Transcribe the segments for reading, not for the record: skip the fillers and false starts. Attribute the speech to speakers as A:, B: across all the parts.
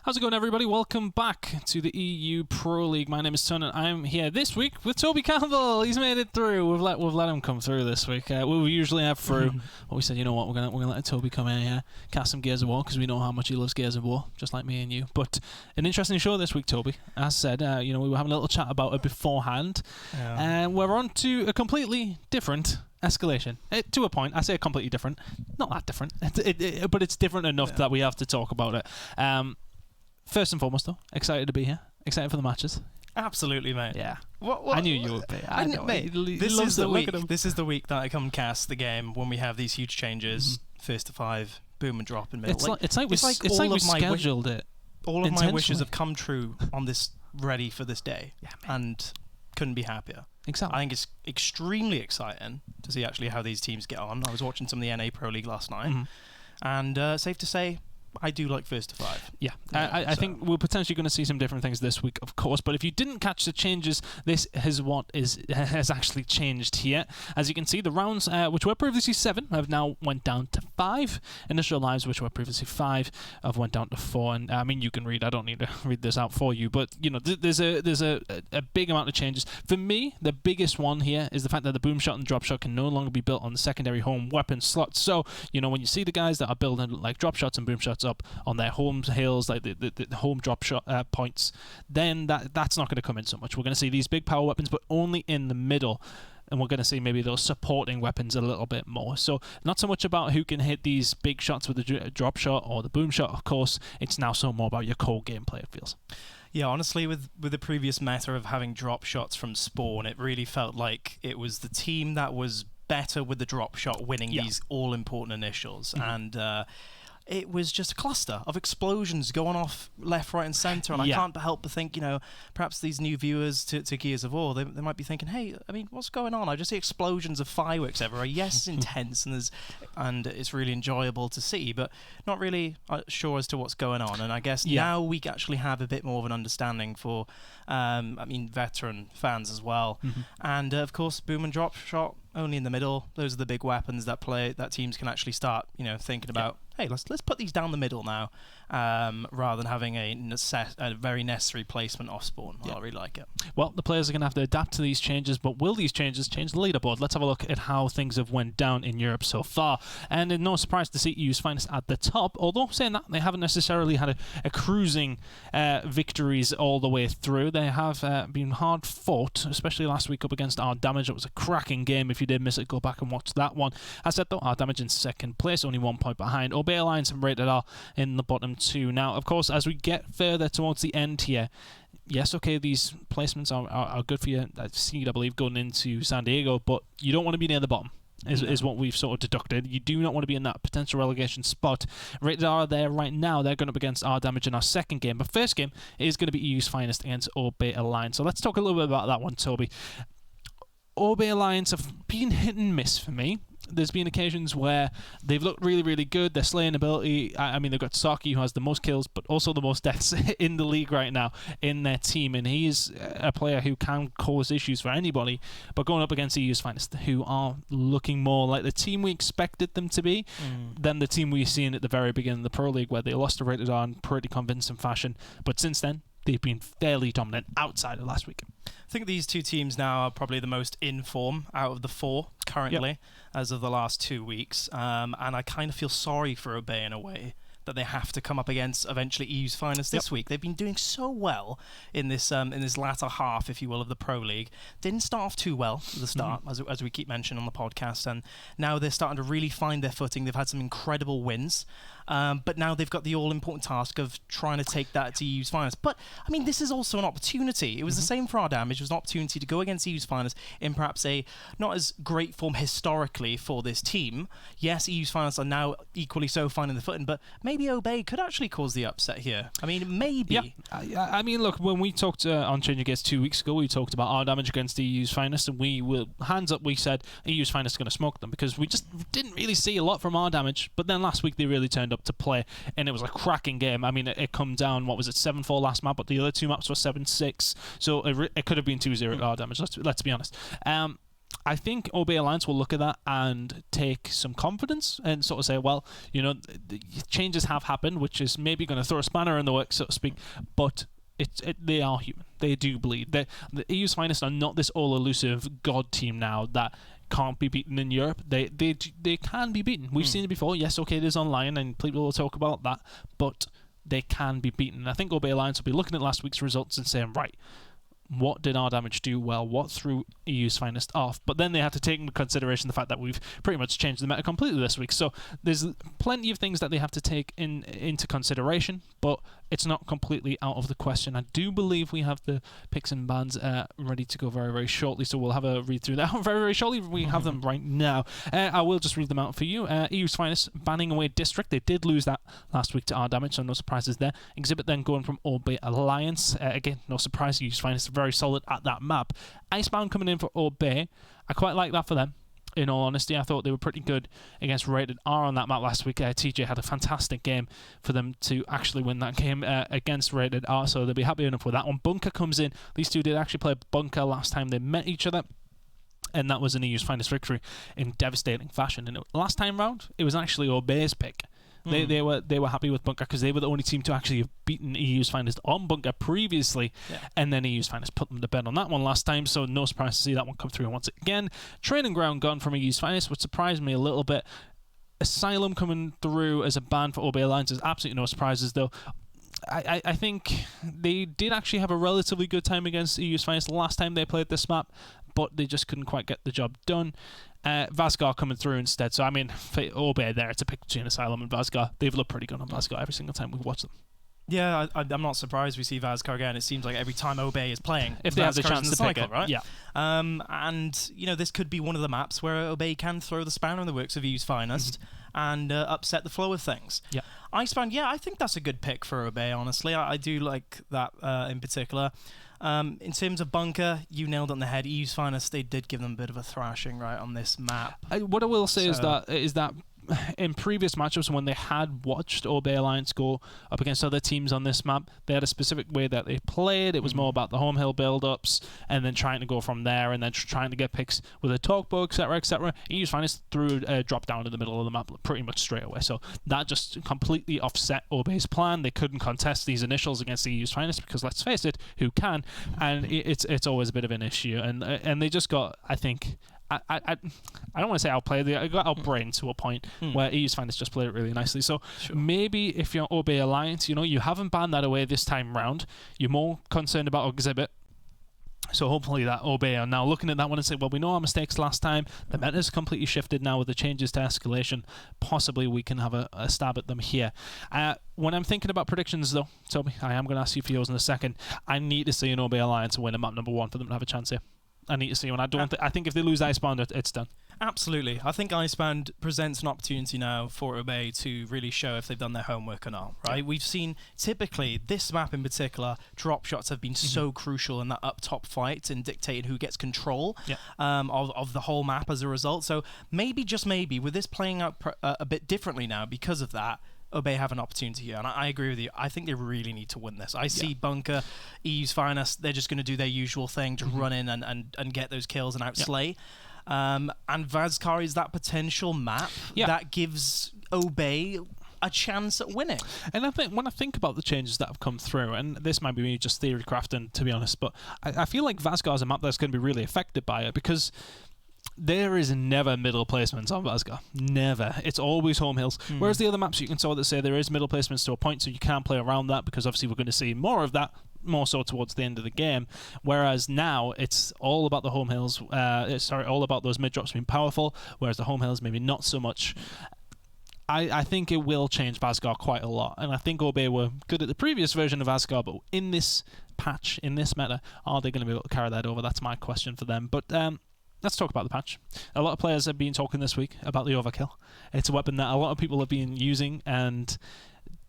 A: How's it going, everybody? Welcome back to the EU Pro League. My name is Ton, and I'm here this week with Toby Campbell. He's made it through. We've let him come through this week. We usually have through, but we said, you know what, we're gonna let Toby come in here, cast some Gears of War, because we know how much he loves Gears of War, just like me and you. But an interesting show this week, Toby. As said, we were having a little chat about it beforehand, and we're on to a completely different escalation. To a point. I say completely different. Not that different, but it's different enough that we have to talk about it. First and foremost, though, excited to be here. Excited for the matches.
B: Absolutely, mate.
A: Yeah.
B: What,
A: I knew you would be. I know.
B: Mate, this is the week that I come and cast the game when we have these huge changes. First to 5, boom and drop in middle.
A: It's like we scheduled it.
B: All of my wishes have come true on this, ready for this day.
A: Yeah,
B: and couldn't be happier.
A: Exactly.
B: I think it's extremely exciting to see actually how these teams get on. I was watching some of the NA Pro League last night, and safe to say, I do like first to 5.
A: Yeah, I think we're potentially going to see some different things this week, of course. But if you didn't catch the changes, this is what has actually changed here. As you can see, the rounds, which were previously 7, have now went down to 5. Initial lives, which were previously 5, have went down to 4. And I mean, you can read. I don't need to read this out for you. But there's a big amount of changes. For me, the biggest one here is the fact that the boom shot and drop shot can no longer be built on the secondary home weapon slot. So when you see the guys that are building like drop shots and boom shots up on their home hills, like the home drop shot points, then that's not going to come in so much. We're going to see these big power weapons, but only in the middle, and we're going to see maybe those supporting weapons a little bit more. So not so much about who can hit these big shots with the drop shot or the boom shot, of course. It's now so more about your core gameplay, it feels.
B: Yeah, honestly, with the previous meta of having drop shots from spawn, it really felt like it was the team that was better with the drop shot winning these all-important initials. And it was just a cluster of explosions going off left, right, and centre, and I can't help but think, perhaps these new viewers to Gears of War, they might be thinking, hey, I mean, what's going on? I just see explosions of fireworks everywhere. Yes, it's intense, and it's really enjoyable to see, but not really sure as to what's going on. And I guess now we actually have a bit more of an understanding for, veteran fans as well. And, of course, boom and drop shot, only in the middle. Those are the big weapons that teams can actually start, thinking about. Hey, let's put these down the middle now, rather than having a very necessary placement off spawn. I really like it.
A: Well, the players are going to have to adapt to these changes, but will these changes change the leaderboard? Let's have a look at how things have went down in Europe so far. And in no surprise to see EU's finest at the top, although saying that, they haven't necessarily had a cruising victories all the way through. They have been hard fought, especially last week up against Our Damage. It was a cracking game. If you did miss it, go back and watch that one. As said though, Our Damage in second place, only 1 point behind. Obey Alliance and Rated R in the bottom 2. Now, of course, as we get further towards the end here, yes, okay, these placements are good for you, seed, I believe, going into San Diego, but you don't want to be near the bottom. Is what we've sort of deducted. You do not want to be in that potential relegation spot. Rated R there right now. They're going up against Our Damage in our second game. But first game is going to be EU's finest against Obey Alliance. So let's talk a little bit about that one, Toby. Obey Alliance have been hit and miss for me. There's been occasions where they've looked really, really good. Their slaying ability, I mean, they've got Saki, who has the most kills, but also the most deaths in the league right now in their team. And he's a player who can cause issues for anybody. But going up against EU's finest, who are looking more like the team we expected them to be than the team we've seen at the very beginning of the Pro League, where they lost to Rated R in pretty convincing fashion. But since then, they've been fairly dominant outside of last week.
B: I think these two teams now are probably the most in form out of the 4 currently as of the last 2 weeks. And I kind of feel sorry for Obey in a way that they have to come up against eventually EU's finest this week. They've been doing so well in this latter half, if you will, of the Pro League. Didn't start off too well at the start, as we keep mentioning on the podcast, and now they're starting to really find their footing. They've had some incredible wins, but now they've got the all-important task of trying to take that to EU's finest. But, I mean, this is also an opportunity. It was the same for Our Damage. It was an opportunity to go against EU's finest in perhaps a not as great form historically for this team. Yes, EU's finest are now equally so finding the footing, but maybe Obey could actually cause the upset here. I mean, maybe.
A: Yeah. I mean, look, when we talked on Changing Gears 2 weeks ago, we talked about Our Damage against the EU's finest, and we were, hands up, we said EU's finest is going to smoke them, because we just didn't really see a lot from Our Damage. But then last week they really turned up to play, and it was a cracking game. I mean, it come down, what was it, 7-4 last map, but the other 2 maps were 7-6. So it could have been 2-0 Our Damage, let's be honest. I think OB Alliance will look at that and take some confidence and sort of say, well, the changes have happened, which is maybe going to throw a spanner in the works, so to speak, but they are human. They do bleed. The EU's Finest are not this all-elusive god team now that can't be beaten in Europe. They can be beaten. We've seen it before. Yes, okay, it is online, and people will talk about that, but they can be beaten. And I think OB Alliance will be looking at last week's results and saying, right, what did our damage do well? What threw EU's Finest off? But then they have to take into consideration the fact that we've pretty much changed the meta completely this week. So there's plenty of things that they have to take into consideration, but it's not completely out of the question. I do believe we have the picks and bans ready to go very, very shortly, so we'll have a read through that very, very shortly. We have them right now. I will just read them out for you. EU's Finest banning away District. They did lose that last week to our damage, so no surprises there. Exhibit then going from OB Alliance. Again, no surprise. EU's Finest very solid at that map. Icebound coming in for OB. I quite like that for them. In all honesty, I thought they were pretty good against Rated R on that map last week. TJ had a fantastic game for them to actually win that game against Rated R, so they'll be happy enough with that one. Bunker comes in. These two did actually play Bunker last time they met each other, and that was an EU's Finest victory in devastating fashion. And last time round, it was actually OB's pick. They were happy with Bunker because they were the only team to actually have beaten EU's Finest on Bunker previously, and then EU's Finest put them to bed on that one last time, so no surprise to see that one come through once again. Training Ground gone from EU's Finest, which surprised me a little bit. Asylum coming through as a ban for OB Alliance is absolutely no surprises, though. I think they did actually have a relatively good time against EU's Finest last time they played this map, but they just couldn't quite get the job done. Vazgar coming through instead. So, I mean, for OB there, it's a pick between Asylum and Vazgar. They've looked pretty good on Vazgar every single time we've watched them.
B: Yeah, I'm not surprised we see Vazgar again. It seems like every time OB is playing,
A: if they have the chance to pick it,
B: right?
A: Yeah.
B: And, this could be one of the maps where OB can throw the spanner in the works of EU's Finest and upset the flow of things.
A: Yeah.
B: Icebound, I think that's a good pick for OB, honestly. I do like that in particular. In terms of Bunker, you nailed it on the head. EU's Finest, they did give them a bit of a thrashing, right, on this map.
A: What I will say is that in previous matchups when they had watched OB Alliance go up against other teams on this map, they had a specific way that they played. It was more about the home hill build-ups and then trying to go from there and then trying to get picks with a talkbow, etc., etc. EU's Finest threw a drop down in the middle of the map pretty much straight away. So that just completely offset OB's plan. They couldn't contest these initials against EU's Finest because, let's face it, who can? And it's always a bit of an issue. And they just got, I think... I don't want to say outplayed. They got outbrained to a point where EU's Finest just played it really nicely. So maybe if you're OB Alliance, you haven't banned that away this time round. You're more concerned about Exhibit. So hopefully that OB are now looking at that one and say, well, we know our mistakes last time. The meta's completely shifted now with the changes to escalation. Possibly we can have a stab at them here. When I'm thinking about predictions, though, Toby, I am going to ask you for yours in a second. I need to see an OB Alliance win a map number 1 for them to have a chance here. I need to see one. I think if they lose Icebound, it's done.
B: Absolutely. I think Icebound presents an opportunity now for OB to really show if they've done their homework or not, right? Yeah. We've seen, typically, this map in particular, drop shots have been so crucial in that up-top fight and dictating who gets control of the whole map as a result. So maybe, just maybe, with this playing out a bit differently now because of that, OB have an opportunity here, and I agree with you. I think they really need to win this. I see Bunker, EU's Finest, they're just going to do their usual thing, to run in and get those kills and outslay. And Vazgar is that potential map that gives OB a chance at winning.
A: And I think when I think about the changes that have come through, and this might be me just theory crafting, to be honest, but I feel like Vazgar is a map that's going to be really affected by it because there is never middle placements on Vazgar. Never. It's always home hills. Whereas the other maps you can sort of say there is middle placements to a point, so you can play around that because obviously we're going to see more of that, more so towards the end of the game. Whereas now it's all about the home hills. All about those mid drops being powerful, whereas the home hills maybe not so much. I think it will change Vazgar quite a lot, and I think OB were good at the previous version of Vazgar, but in this patch, in this meta, are they going to be able to carry that over? That's my question for them. But let's talk about the patch. A lot of players have been talking this week about the Overkill. It's a weapon that a lot of people have been using, and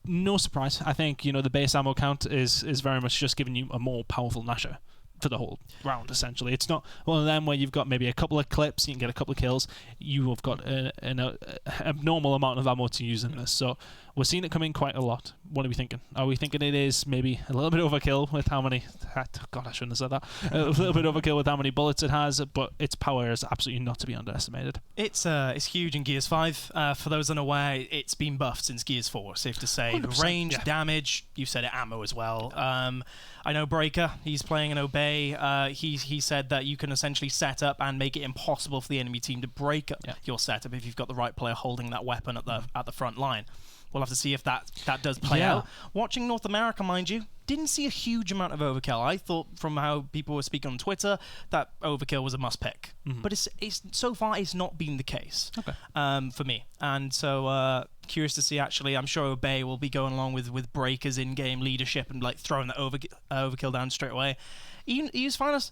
A: no surprise. I think the base ammo count is very much just giving you a more powerful Nasher for the whole round, essentially. It's not one of them where you've got maybe a couple of clips, you can get a couple of kills. You have got an abnormal amount of ammo to use in this. So We're seeing it come in quite a lot. What are we thinking? Are we thinking it is maybe a little bit overkill with how many... God, I shouldn't have said that. A little bit overkill with how many bullets it has, but its power is absolutely not to be underestimated.
B: It's huge in Gears 5. For those unaware, it's been buffed since Gears 4, safe to say. Range, damage, you said it, ammo as well. I know Breaker, he's playing an Obey. He said that you can essentially set up and make it impossible for the enemy team to break up your setup if you've got the right player holding that weapon at the front line. We'll have to see if that does play out. Watching North America, mind you, didn't see a huge amount of overkill. I thought from how people were speaking on Twitter that overkill was a must pick, but it's so far it's not been the case for me. And so curious to see. Actually, I'm sure Obey will be going along with Breaker's in-game leadership and like throwing the overkill down straight away. EU's Finest.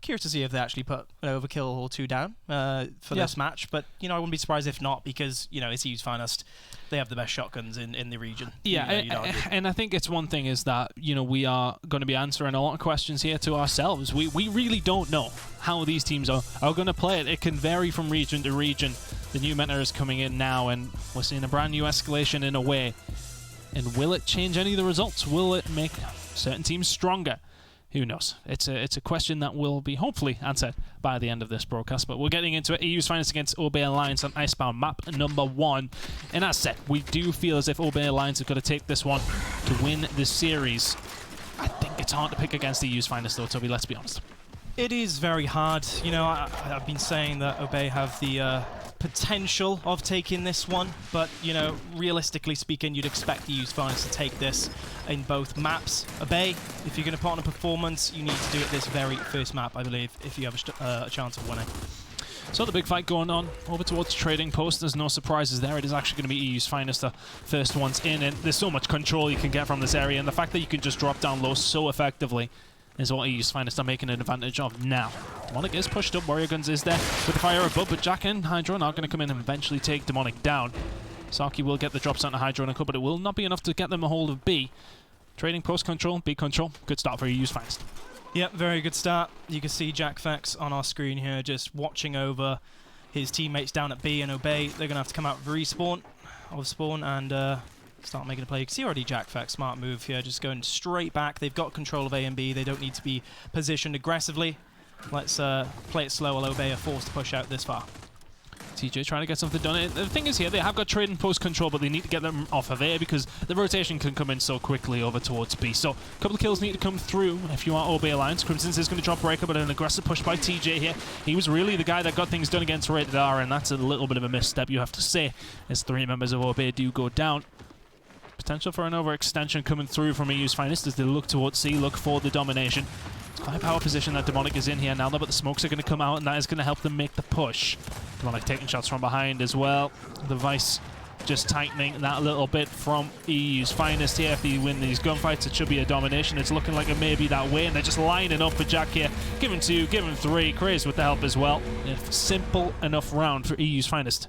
B: Curious to see if they actually put an overkill or two down for this match, but I wouldn't be surprised if not, because it's EU's Finest. They have the best shotguns in the region.
A: And I think it's one thing is that we are going to be answering a lot of questions here to ourselves. We really don't know how these teams are going to play it. It can vary from region to region. The new meta is coming in now, and we're seeing a brand new escalation in a way. And will it change any of the results? Will it make certain teams stronger? Who knows? It's a question that will be hopefully answered by the end of this broadcast. But we're getting into it. EU's Finest against Obey Alliance on Icebound map number 1. And as said, we do feel as if Obey Alliance have got to take this one to win this series. I think it's hard to pick against the EU's Finest though, Toby, let's be honest.
B: It is very hard. I've been saying that Obey have the potential of taking this one, but realistically speaking, you'd expect the EU's Finest to take this in both maps. Obey, if you're going to put on a performance, you need to do it this very first map, I believe, if you have a chance of winning.
A: So the big fight going on over towards Trading Post. There's no surprises there. It is actually going to be EU's Finest, the first ones in, and there's so much control you can get from this area, and the fact that you can just drop down low so effectively is what EU's Finest are making an advantage of now. Demonic is pushed up, Warrior Guns is there with the fire above, but Jack and Hydro are going to come in and eventually take Demonic down. Saki will get the drops onto Hydro and a couple, but it will not be enough to get them a hold of B. Trading Post control, B control, good start for EU's Finest.
B: Yep, very good start. You can see Jack Fex on our screen here just watching over his teammates down at B and Obey. They're going to have to come out of respawn, and start making a play. You can see already Jack Fex, smart move here, just going straight back. They've got control of A and B. They don't need to be positioned aggressively. Let's play it slow while Obey are forced to push out this far.
A: TJ trying to get something done. The thing is here, they have got Trading Post control, but they need to get them off of A because the rotation can come in so quickly over towards B. So a couple of kills need to come through if you are Obey Alliance. Crimson's is going to drop Breaker, but an aggressive push by TJ here. He was really the guy that got things done against Rated R, and that's a little bit of a misstep, you have to say, as 3 members of Obey do go down. Potential for an overextension coming through from EU's Finest as they look towards C, look for the domination. It's a high power position that Demonic is in here now, but the smokes are going to come out, and that is going to help them make the push. Demonic taking shots from behind as well. The Vice just tightening that a little bit from EU's Finest here. If they win these gunfights, it should be a domination. It's looking like it may be that way, and they're just lining up for Jack here. Give him 2, give him 3. Craze with the help as well. A simple enough round for EU's Finest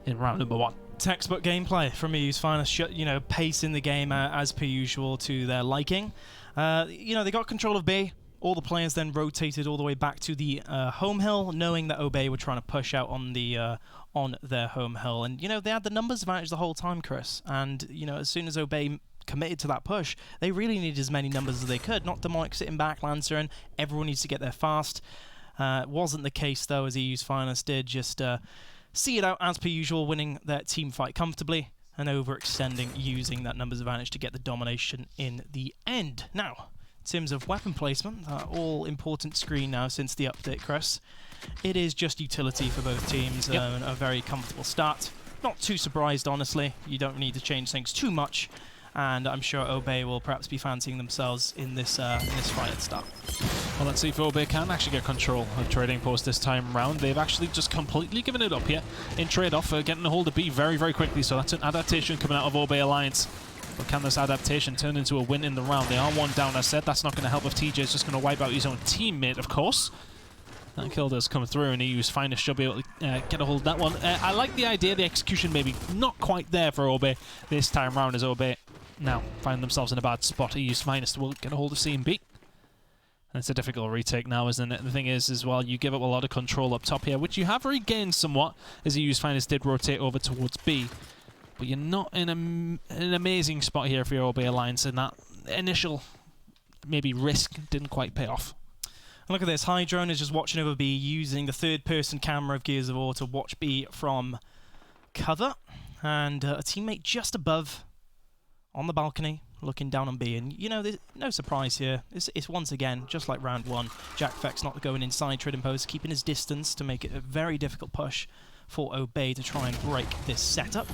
A: in round number 1.
B: Textbook gameplay from EU's Finest, pacing the game as per usual to their liking. They got control of B. All the players then rotated all the way back to the home hill, knowing that Obey were trying to push out on their home hill. And, they had the numbers advantage the whole time, Chris. And, as soon as Obey committed to that push, they really needed as many numbers as they could. Not Demonic sitting back, Lancer, and everyone needs to get there fast. Wasn't the case, though, as EU's Finest did just see it out as per usual, winning their team fight comfortably and overextending, using that numbers advantage to get the domination in the end. Now, in terms of weapon placement, all-important screen now since the update, Chris. It is just utility for both teams, and a very comfortable start. Not too surprised, honestly. You don't need to change things too much, and I'm sure Obey will perhaps be fancying themselves in this fight at start.
A: Well, let's see if Obey can actually get control of Trading Post this time round. They've actually just completely given it up here in trade-off, getting a hold of B very, very quickly, so that's an adaptation coming out of Obey Alliance. But can this adaptation turn into a win in the round? They are 1 down, as said. That's not going to help if TJ is just going to wipe out his own teammate, of course. That kill does come through, and EU's Finest should be able to get a hold of that one. I like the idea. The execution maybe not quite there for Obey this time round, as Obey now find themselves in a bad spot. EU's Finest will get a hold of C and B. And it's a difficult retake now, isn't it? The thing is, as well, you give up a lot of control up top here, which you have regained somewhat, as EU's Finest did rotate over towards B. but you're not in an amazing spot here for your Obey Alliance, and that initial maybe risk didn't quite pay off.
B: And look at this, Hydrone is just watching over B, using the third-person camera of Gears of War to watch B from cover, and a teammate just above on the balcony looking down on B. And you know, there's no surprise here. It's once again just like round one. JackFX not going inside Trading Post, keeping his distance to make it a very difficult push for Obey to try and break this setup.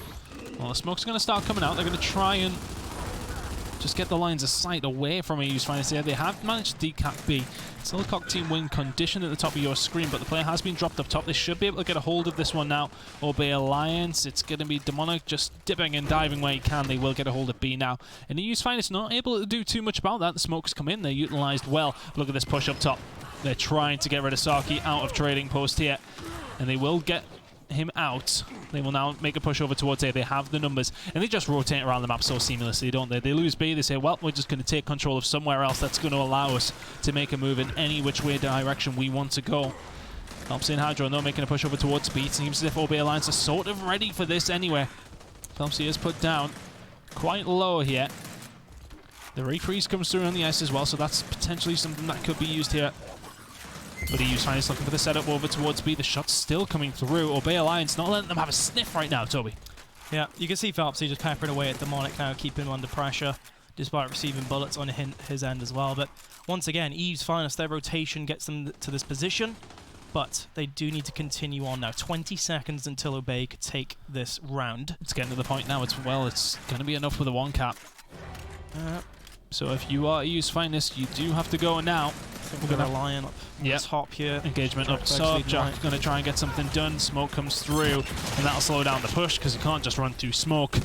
A: Well, the smoke's going to start coming out. They're going to try and just get the lines of sight away from EU's Finest here. They have managed to decap B. Still a cock team win condition at the top of your screen, but the player has been dropped up top. They should be able to get a hold of this one now. Obey Alliance, it's going to be Demonic just dipping and diving where he can. They will get a hold of B now. And EU's Finest not able to do too much about that. The smokes come in, they're utilised well. Look at this push up top. They're trying to get rid of Saki out of Trading Post here. And they will get him out. They will now make a push over towards A. They have the numbers, and they just rotate around the map so seamlessly, don't they? They lose B, they say, well, we're just going to take control of somewhere else that's going to allow us to make a move in any which way direction we want to go. Phelpsy and Hydro, though, making a push over towards B. It seems as if Obey Alliance are sort of ready for this anyway. Phelpsy is put down quite low here. The refreeze comes through on the ice as well, so that's potentially something that could be used here. But EU's Finest looking for the setup over towards B. The shot's still coming through. Obey Alliance not letting them have a sniff right now, Toby.
B: Yeah, you can see Phelpsy just peppering away at Demonic now, keeping him under pressure, despite receiving bullets on his end as well. But once again, EU's Finest, their rotation gets them to this position, but they do need to continue on now. 20 seconds until Obey could take this round.
A: It's getting to the point now. It's going to be enough with a one cap. So if you are EU's Finest, you do have to go now.
B: We're going to line up top here.
A: Engagement up top. Jack's going to try and get something done. Smoke comes through, and that'll slow down the push because you can't just run through smoke.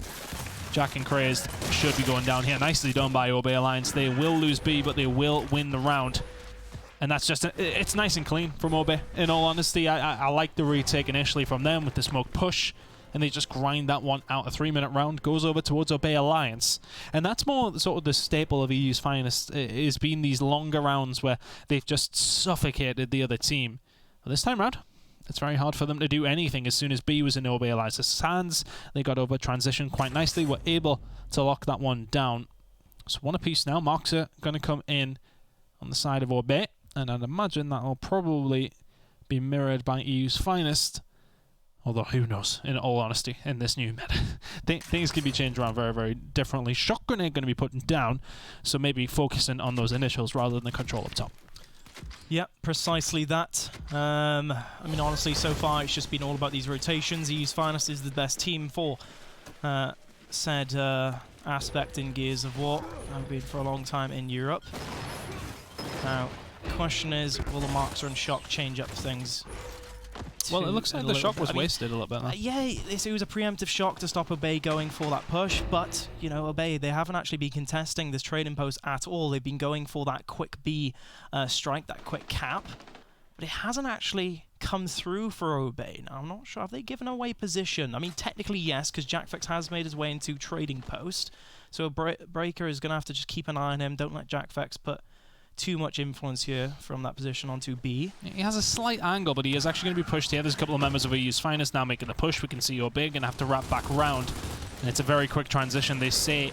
A: Jack and Crazed should be going down here. Nicely done by Obey Alliance. They will lose B, but they will win the round. And that's just, it's nice and clean from Obey. In all honesty, I like the retake initially from them with the smoke push. And they just grind that one out. A 3-minute round goes over towards Obey Alliance. And that's more sort of the staple of EU's Finest, is being these longer rounds where they've just suffocated the other team. But this time round, it's very hard for them to do anything as soon as B was in Obey Alliance's hands. They got over transition quite nicely, were able to lock that one down. So one apiece now. Moxa going to come in on the side of Obey. And I'd imagine that will probably be mirrored by EU's Finest. Although, who knows, in all honesty, in this new meta. Things can be changed around very, very differently. Shock Grenade going to be put down, so maybe focusing on those initials rather than the control up top.
B: Yep, precisely that. I mean, honestly, so far it's just been all about these rotations. EU's Finest is the best team for said aspect in Gears of War. I've been for a long time in Europe. Now, the question is, will the Marksr and Shock change up things?
A: Well, it looks like the shock was wasted a little bit.
B: Yeah, it was a preemptive shock to stop Obey going for that push, but, you know, Obey, they haven't actually been contesting this trading post at all. They've been going for that quick B strike, that quick cap, but it hasn't actually come through for Obey. Now, I'm not sure, have they given away position? I mean, technically, yes, because JackFX has made his way into trading post, so Breaker is going to have to just keep an eye on him. Don't let JackFX put too much influence here from that position onto B.
A: He has a slight angle, but he is actually going to be pushed here. There's a couple of members of EU's Finest now making the push. We can see Obey going to have to wrap back round. And it's a very quick transition, they say,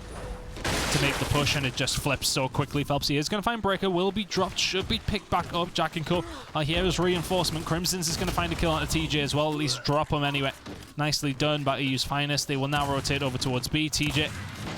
A: to make the push, and it just flips so quickly. Phelpsy is going to find Breaker, will be dropped, should be picked back up. Jack and Co. Here is reinforcement. Crimson's is going to find a kill on TJ as well, at least drop him anyway. Nicely done by EU's Finest. They will now rotate over towards B. TJ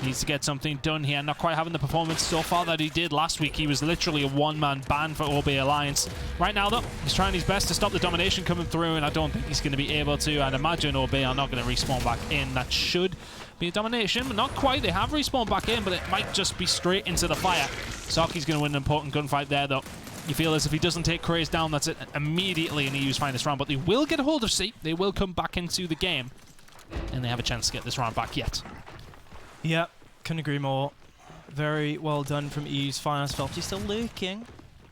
A: needs to get something done here. Not quite having the performance so far that he did last week. He was literally a one-man band for Obey Alliance. Right now, though, he's trying his best to stop the domination coming through, and I don't think he's going to be able to. I'd imagine Obey are not going to respawn back in. That should be a domination, but not quite. They have respawned back in, but it might just be straight into the fire. Saki's going to win an important gunfight there, though. You feel as if he doesn't take Craze down, that's it immediately in EU's Finest round, but they will get a hold of C. They will come back into the game, and they have a chance to get this round back yet.
B: Yeah, couldn't agree more. Very well done from EU's Finest. Phelpsy still lurking.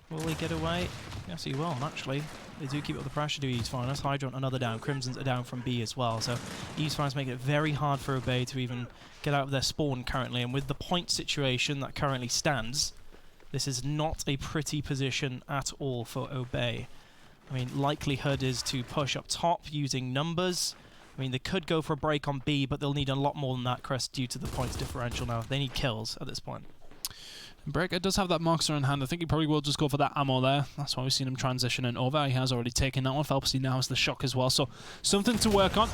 B: Will he get away? Yes, he will, actually. They do keep up the pressure to EU's Finest. Hydron, another down. Crimson's are down from B as well. So EU's Finest making it very hard for Obey to even get out of their spawn currently. And with the point situation that currently stands, this is not a pretty position at all for Obey. I mean, likelihood is to push up top using numbers. I mean, they could go for a break on B, but they'll need a lot more than that, Chris, due to the points differential now. They need kills at this point.
A: Breaker does have that Moxer in hand. I think he probably will just go for that ammo there. That's why we've seen him transitioning over. He has already taken that one. Phelpsy now has the shock as well. So something to work on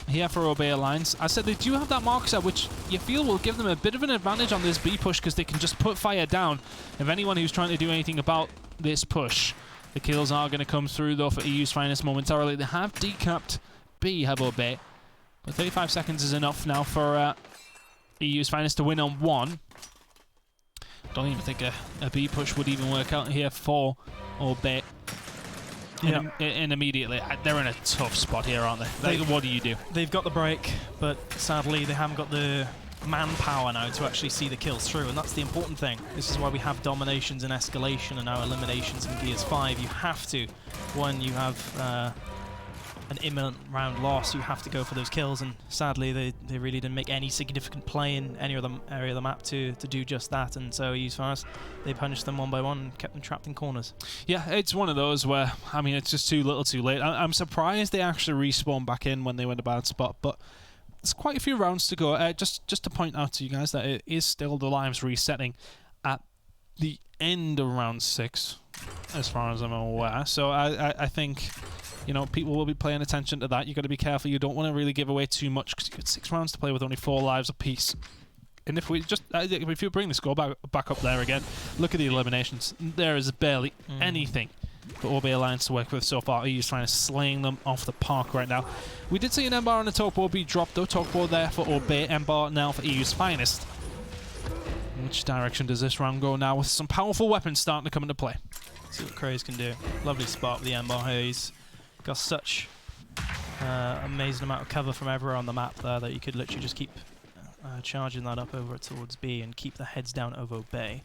A: here for Obey Alliance. I said they do have that Moxer, which you feel will give them a bit of an advantage on this B push because they can just put fire down of anyone who's trying to do anything about this push. The kills are going to come through, though, for EU's Finest momentarily. They have decapped B, have Obey. But 35 seconds is enough now for EU's Finest to win on 1. Don't even think a B push would even work out here for Obey.
B: Yeah.
A: And immediately, they're in a tough spot here, aren't they? What do you do?
B: They've got the break, but sadly they haven't got the manpower now to actually see the kills through, and that's the important thing. This is why we have dominations and escalation and now eliminations in Gears 5. You have to, when you have an imminent round loss, you have to go for those kills, and sadly they really didn't make any significant play in any other area of the map to do just that, and so EU's Finest, they punished them one by one and kept them trapped in corners. Yeah,
A: it's one of those where, I mean, it's just too little too late. I'm surprised they actually respawned back in when they went a bad spot, but there's quite a few rounds to go. Just to point out to you guys that it is still the lives resetting at the end of round 6, as far as I'm aware, so I think, you know, people will be paying attention to that. You've got to be careful. You don't want to really give away too much because you've got 6 rounds to play with only 4 lives apiece. And if we just, if you bring the score back up there again, look at the eliminations. There is barely anything for Obey Alliance to work with so far. EU's trying to slaying them off the park right now. We did see an Embar and a Talkboard be dropped though. Talkboard there for Obey, Embar now for EU's Finest. Which direction does this round go now with some powerful weapons starting to come into play?
B: See what Craze can do. Lovely spot with the Embar here. He's got such amazing amount of cover from everywhere on the map there that you could literally just keep charging that up over towards B and keep the heads down over Obey.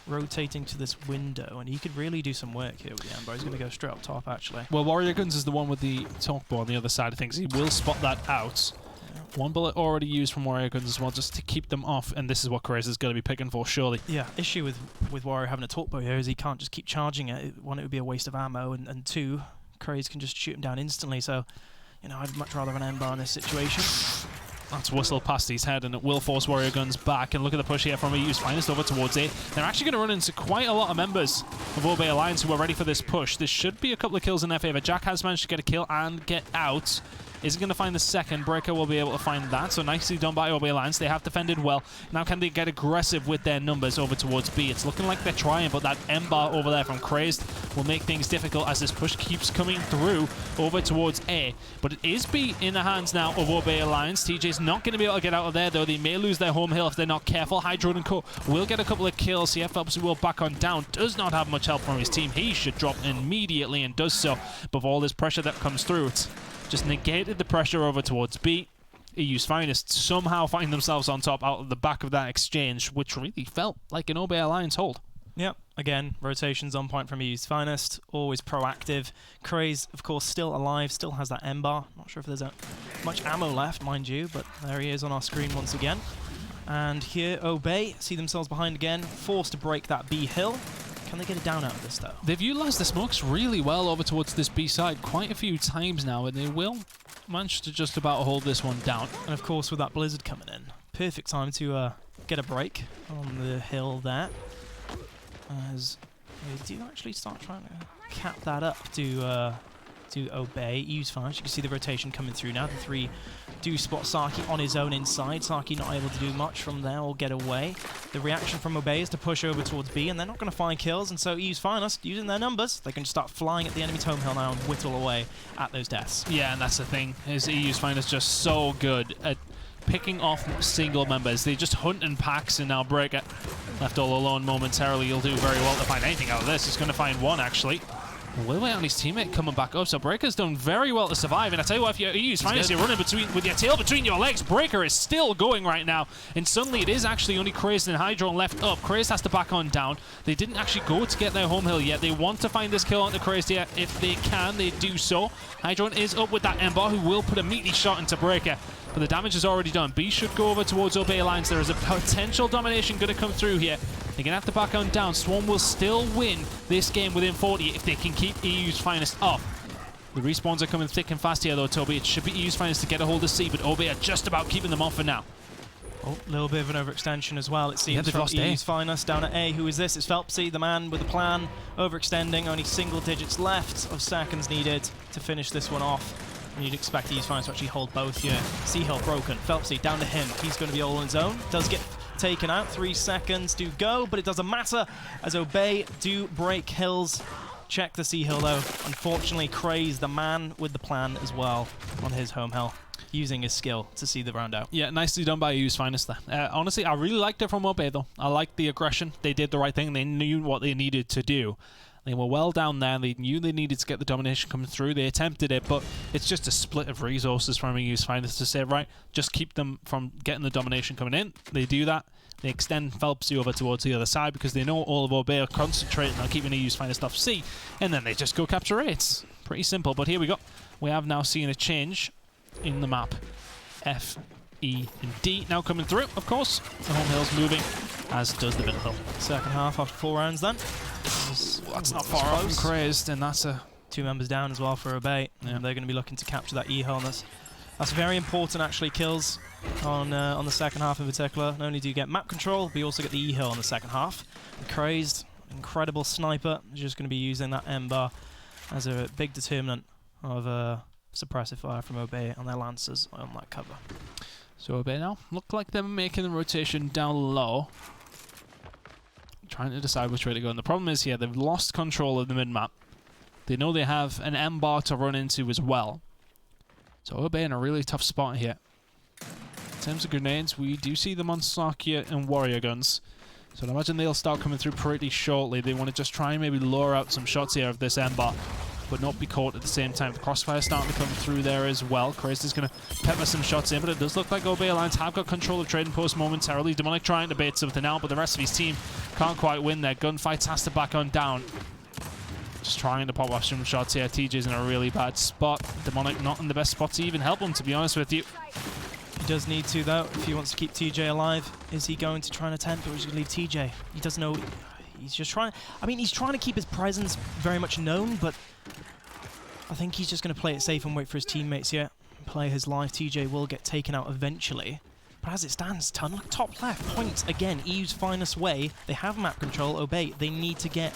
B: Rotating to this window, and he could really do some work here with the Embar. He's going to go straight up top, actually.
A: Well, Warrior Guns is the one with the Talkboard on the other side of things. He will spot that out. Yeah. 1 bullet already used from Warrior Guns as well, just to keep them off, and this is what Craze is going to be picking for, surely.
B: Yeah, issue with Warrior having a Talkboard here is he can't just keep charging it. 1, it would be a waste of ammo, and 2, Craze can just shoot him down instantly, so, you know, I'd much rather an Embar in this situation.
A: That's whistled past his head, and it will force Warrior Guns back. And look at the push here from EU's Finest over towards A. They're actually going to run into quite a lot of members of Obey Alliance who are ready for this push. There should be a couple of kills in their favor. Jack has managed to get a kill and get out. Is he going to find the second? Breaker will be able to find that. So nicely done by Obey Alliance. They have defended well. Now can they get aggressive with their numbers over towards B? It's looking like they're trying, but that Embar over there from Crazed will make things difficult as this push keeps coming through over towards A. But it is B in the hands now of Obey Alliance. TJ's not going to be able to get out of there, though. They may lose their home hill if they're not careful. Hydro and Co will get a couple of kills here. Phelps will back on down. Does not have much help from his team. He should drop immediately and does so. But with all this pressure that comes through, it's just negated the pressure over towards B. EU's Finest somehow find themselves on top out of the back of that exchange, which really felt like an Obey Alliance hold.
B: Yep, again, rotations on point from EU's Finest, always proactive. Craze, of course, still alive, still has that Embar. Not sure if there's much ammo left, mind you, but there he is on our screen once again. And here, Obey see themselves behind again, forced to break that B hill. Can they get it down out of this, though?
A: They've utilised the smokes really well over towards this B side quite a few times now, and they will manage to just about hold this one down.
B: And of course, with that Blizzard coming in, perfect time to get a break on the hill there. As they do actually start trying to cap that up to Obey. Use fine. You can see the rotation coming through now. The 3 do spot Saki on his own inside. Saki not able to do much from there or get away. The reaction from Obey is to push over towards B, and they're not going to find kills, and so EU's Finest, using their numbers, they can just start flying at the enemy's home hill now and whittle away at those deaths.
A: Yeah, and that's the thing, is EU's Finest just so good at picking off single members. They just hunt in packs, and now Breaker, left all alone momentarily, he'll do very well to find anything out of this. He's going to find one, actually. Will wait on his teammate coming back up, so Breaker's done very well to survive, and I tell you what, if you use Finest, you're running with your tail between your legs. Breaker is still going right now, and suddenly it is actually only Crazed and Hydro left up. Crazed has to back on down. They didn't actually go to get their home hill yet. They want to find this kill onto Crazed here. If they can, they do so. Hydro is up with that Embar, who will put a meaty shot into Breaker. But the damage is already done. B should go over towards Obey Alliance. There is a potential domination going to come through here. They're going to have to back on down. Swarm will still win this game within 40 if they can keep EU's Finest off. The respawns are coming thick and fast here though, Toby. It should be EU's Finest to get a hold of C, but OB are just about keeping them off for now.
B: Oh, a little bit of an overextension as well, it seems, from
A: lost
B: EU's Finest down at A. Who is this? It's Phelpsy, the man with the plan. Overextending, only single digits left of seconds needed to finish this one off. And you'd expect EU's Finest to actually hold both here. C-Hill broken, Phelpsy down to him. He's going to be all on his own. Does get taken out, 3 seconds to go, but it doesn't matter as Obey do break hills. Check the C-Hill though. Unfortunately, Craze, the man with the plan as well on his home hill, using his skill to see the round out.
A: Yeah, nicely done by EU's Finest there. Honestly, I really liked it from Obey though. I liked the aggression. They did the right thing. They knew what they needed to do. They were well down there. They knew they needed to get the domination coming through. They attempted it, but it's just a split of resources from EU's Finest to say, right, just keep them from getting the domination coming in. They do that. They extend Phelpsy over towards the other side because they know all of Obey are concentrating on keeping EU's Finest off C, and then they just go capture A. It's pretty simple, but here we go. We have now seen a change in the map. F, E, and D now coming through, of course. The home hill's moving, as does the middle hill.
B: Second half after 4 rounds then.
A: That's not far off from Crazed, and that's a...
B: 2 members down as well for Obey. Yeah. And they're going to be looking to capture that E-hill. That's very important, actually, kills on the second half in particular. Not only do you get map control, but you also get the E-hill in the second half. The Crazed, incredible sniper, is just going to be using that Ember as a big determinant of suppressive fire from Obey on their Lancers on that cover.
A: So Obey now look like they're making the rotation down low, trying to decide which way to go. And the problem is here, they've lost control of the mid-map. They know they have an M-bar to run into as well. So Obey in a really tough spot here. In terms of grenades, we do see them on Sarkia and Warrior Guns. So I imagine they'll start coming through pretty shortly. They want to just try and maybe lure out some shots here of this M-bar, but not be caught at the same time. The crossfire starting to come through there as well. Crazed is going to pepper some shots in, but it does look like Obey Alliance have got control of Trading Post momentarily. Demonic trying to bait something out, but the rest of his team can't quite win there. Gunfights has to back on down. Just trying to pop off some shots here. TJ's in a really bad spot. Demonic not in the best spot to even help him, to be honest with you.
B: He does need to, though, if he wants to keep TJ alive. Is he going to try and attempt, or is he going to leave TJ? He doesn't know. He's just trying... I mean, he's trying to keep his presence very much known, but I think he's just going to play it safe and wait for his teammates here. Play his life. TJ will get taken out eventually. But as it stands, Tunnel, top left, points again, EU's Finest way. They have map control, Obey. They need to get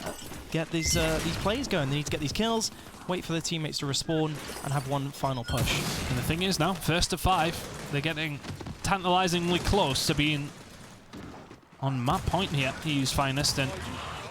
B: these plays going. They need to get these kills, wait for their teammates to respawn, and have one final push.
A: And the thing is now, first to 5, they're getting tantalizingly close to being on map point here, EU's Finest. And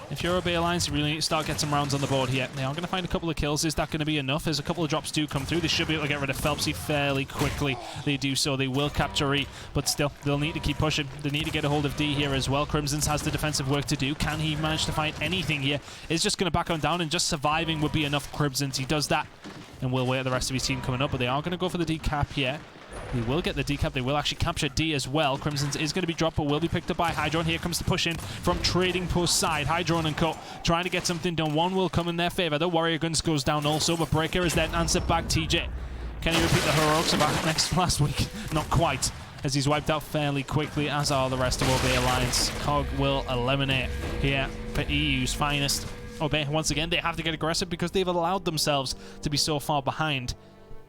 A: if you're Obey Alliance, you really need to start getting some rounds on the board here. They are going to find a couple of kills. Is that going to be enough? As a couple of drops do come through, they should be able to get rid of Phelpsy fairly quickly. They do so. They will capture E, but still, they'll need to keep pushing. They need to get a hold of D here as well. Crimson's has the defensive work to do. Can he manage to find anything here? Is just going to back on down, and just surviving would be enough Crimson's. He does that, and we'll wait for the rest of his team coming up, but they are going to go for the decap here. They will get the decap. They will actually capture D as well. Crimson's is going to be dropped, but will be picked up by Hydron. Here comes the push in from Trading Post side. Hydron and Co. trying to get something done. One will come in their favor. The Warrior Guns goes down also, but Breaker is then answered back. TJ. Can he repeat the heroics of last week? Not quite, as he's wiped out fairly quickly, as are the rest of Obey Alliance. Cog will eliminate here for EU's Finest. Obey, once again, they have to get aggressive because they've allowed themselves to be so far behind,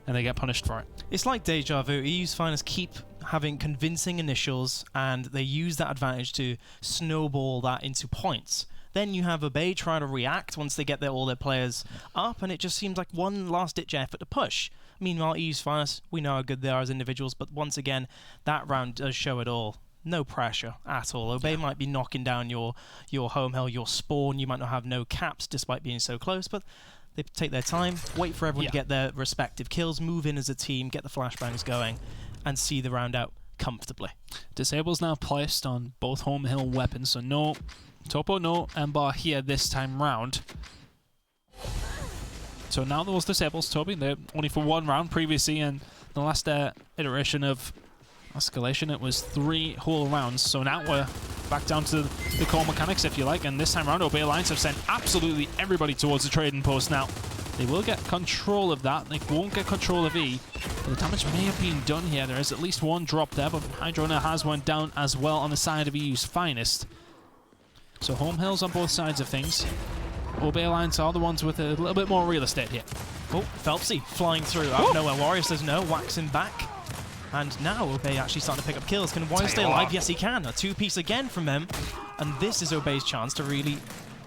A: and they get punished for it.
B: It's like deja vu. EU's Finest keep having convincing initials, and they use that advantage to snowball that into points. Then you have Obey trying to react once they get all their players up, and it just seems like one last-ditch effort to push. Meanwhile, EU's Finest, we know how good they are as individuals, but once again, that round does show it all. No pressure at all. Obey might be knocking down your home hill, your spawn. You might not have no caps despite being so close, but they take their time, wait for everyone to get their respective kills, move in as a team, get the flashbangs going, and see the round out comfortably.
A: Disable's now placed on both home hill weapons, so no Topo, no M-bar here this time round. So now those disables, Toby, they're only for 1 round previously, and the last iteration of Escalation, it was 3 whole rounds. So now we're back down to the core mechanics, if you like, and this time around, Obey Alliance have sent absolutely everybody towards the Trading Post now. They will get control of that. They won't get control of E. But the damage may have been done here. There is at least 1 drop there, but Hydrona has one down as well on the side of EU's Finest. So home hills on both sides of things. Obey Alliance are the ones with a little bit more real estate here.
B: Oh, Phelpsy flying through out of nowhere. Warrior says no, whacks him back. And now Obey actually starting to pick up kills. Can Warrior stay alive? Yes, he can. A two-piece again from them. And this is Obey's chance to really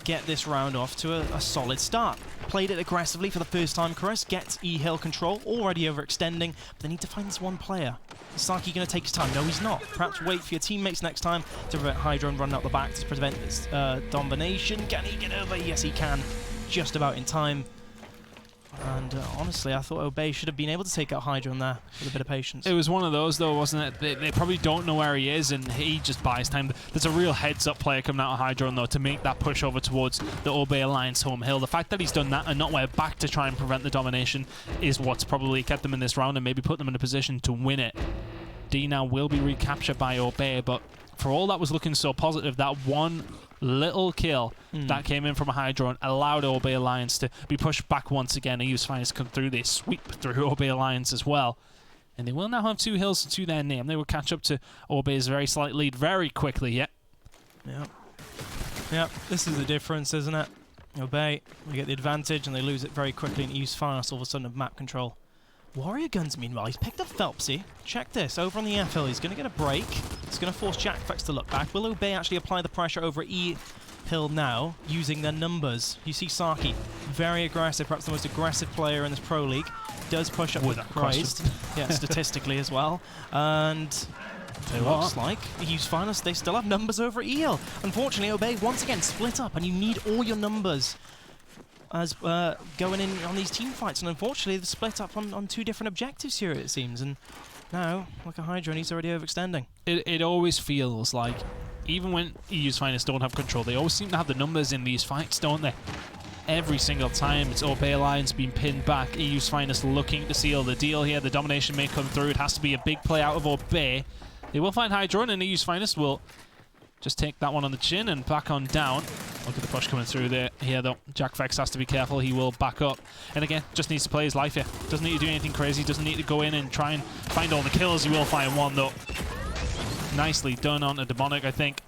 B: get this round off to a solid start. Played it aggressively for the first time, Chris. Gets E-Hill control, already overextending. But they need to find this one player. Is Saki going to take his time? No, he's not. Perhaps wait for your teammates next time to prevent Hydra and run out the back to prevent this domination. Can he get over? Yes, he can. Just about in time. And honestly, I thought Obey should have been able to take out Hydra on there with a bit of patience.
A: It was one of those, though, wasn't it? They probably don't know where he is, and he just buys time. There's a real heads-up player coming out of Hydra, though, to make that push over towards the Obey Alliance home hill. The fact that he's done that and not went back to try and prevent the domination is what's probably kept them in this round and maybe put them in a position to win it. D now will be recaptured by Obey, but for all that was looking so positive, that one little kill that came in from a Hydra and allowed Obey Alliance to be pushed back once again. EU's Finest come through, they sweep through Obey Alliance as well. And they will now have 2 hills to their name. They will catch up to Obey's very slight lead very quickly, Yep,
B: this is the difference, isn't it? Obey, they get the advantage and they lose it very quickly, and EU's Finest all of a sudden have map control. Warrior Guns, meanwhile, he's picked up Phelpsy. Check this, over on the F hill, he's going to get a break. It's going to force Jackfax to look back. Will Obey actually apply the pressure over E hill now, using their numbers? You see Saki, very aggressive, perhaps the most aggressive player in this Pro League. Does push up with Christ. Yeah, statistically as well. And it looks like EU's Finest, they still have numbers over E hill. Unfortunately, Obey once again split up, and you need all your numbers as going in on these team fights, and unfortunately they've split up on 2 different objectives here, it seems, and now, like a Hydra, and he's already overextending.
A: It always feels like, even when EU's Finest don't have control, they always seem to have the numbers in these fights, don't they? Every single time it's Obey Alliance being pinned back, EU's Finest looking to seal the deal here. The domination may come through. It has to be a big play out of Obey. They will find Hydra, and EU's Finest will just take that one on the chin and back on down. Look at the push coming through there here, though. Jackfax has to be careful. He will back up. And again, just needs to play his life here. Doesn't need to do anything crazy. Doesn't need to go in and try and find all the kills. He will find one, though. Nicely done on a Demonic, I think.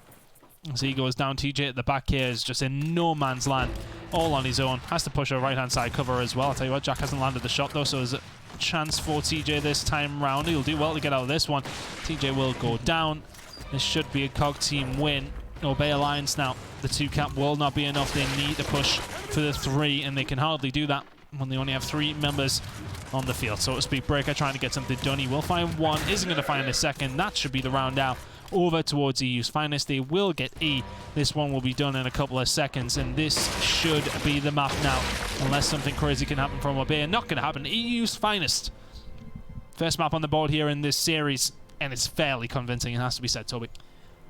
A: As he goes down, TJ at the back here is just in no man's land. All on his own. Has to push a right-hand side cover as well. I'll tell you what, Jack hasn't landed the shot, though, so there's a chance for TJ this time round. He'll do well to get out of this one. TJ will go down. This should be a COG team win. Obey Alliance now. The 2-cap will not be enough. They need to push for the 3, and they can hardly do that when they only have 3 members on the field, so to speak. Breaker trying to get something done. He will find one, isn't going to find a second. That should be the round out. Over towards EU's Finest. They will get E. This one will be done in a couple of seconds, and this should be the map now, unless something crazy can happen from Obey. And not going to happen. EU's Finest. First map on the board here in this series, and it's fairly convincing, it has to be said, Toby.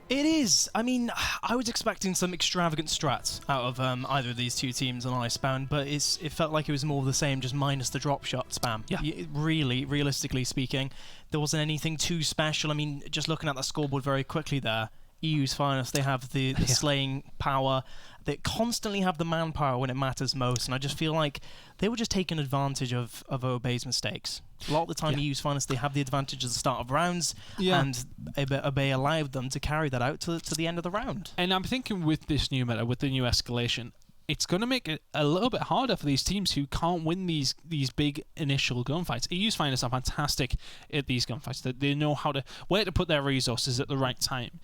B: It is. I mean, I was expecting some extravagant strats out of either of these 2 teams on Icebound, but it felt like it was more of the same, just minus the drop shot spam.
A: Yeah.
B: Really, realistically speaking, there wasn't anything too special. I mean, just looking at that scoreboard very quickly there, EU's Finest, they have the slaying power. They constantly have the manpower when it matters most, and I just feel like they were just taking advantage of Obey's mistakes. A lot of the time, EU's Finest, they have the advantage at the start of rounds, and Obey allowed them to carry that out to the end of the round.
A: And I'm thinking with this new meta, with the new escalation, it's going to make it a little bit harder for these teams who can't win these big initial gunfights. EU's Finest are fantastic at these gunfights. They know where to put their resources at the right time.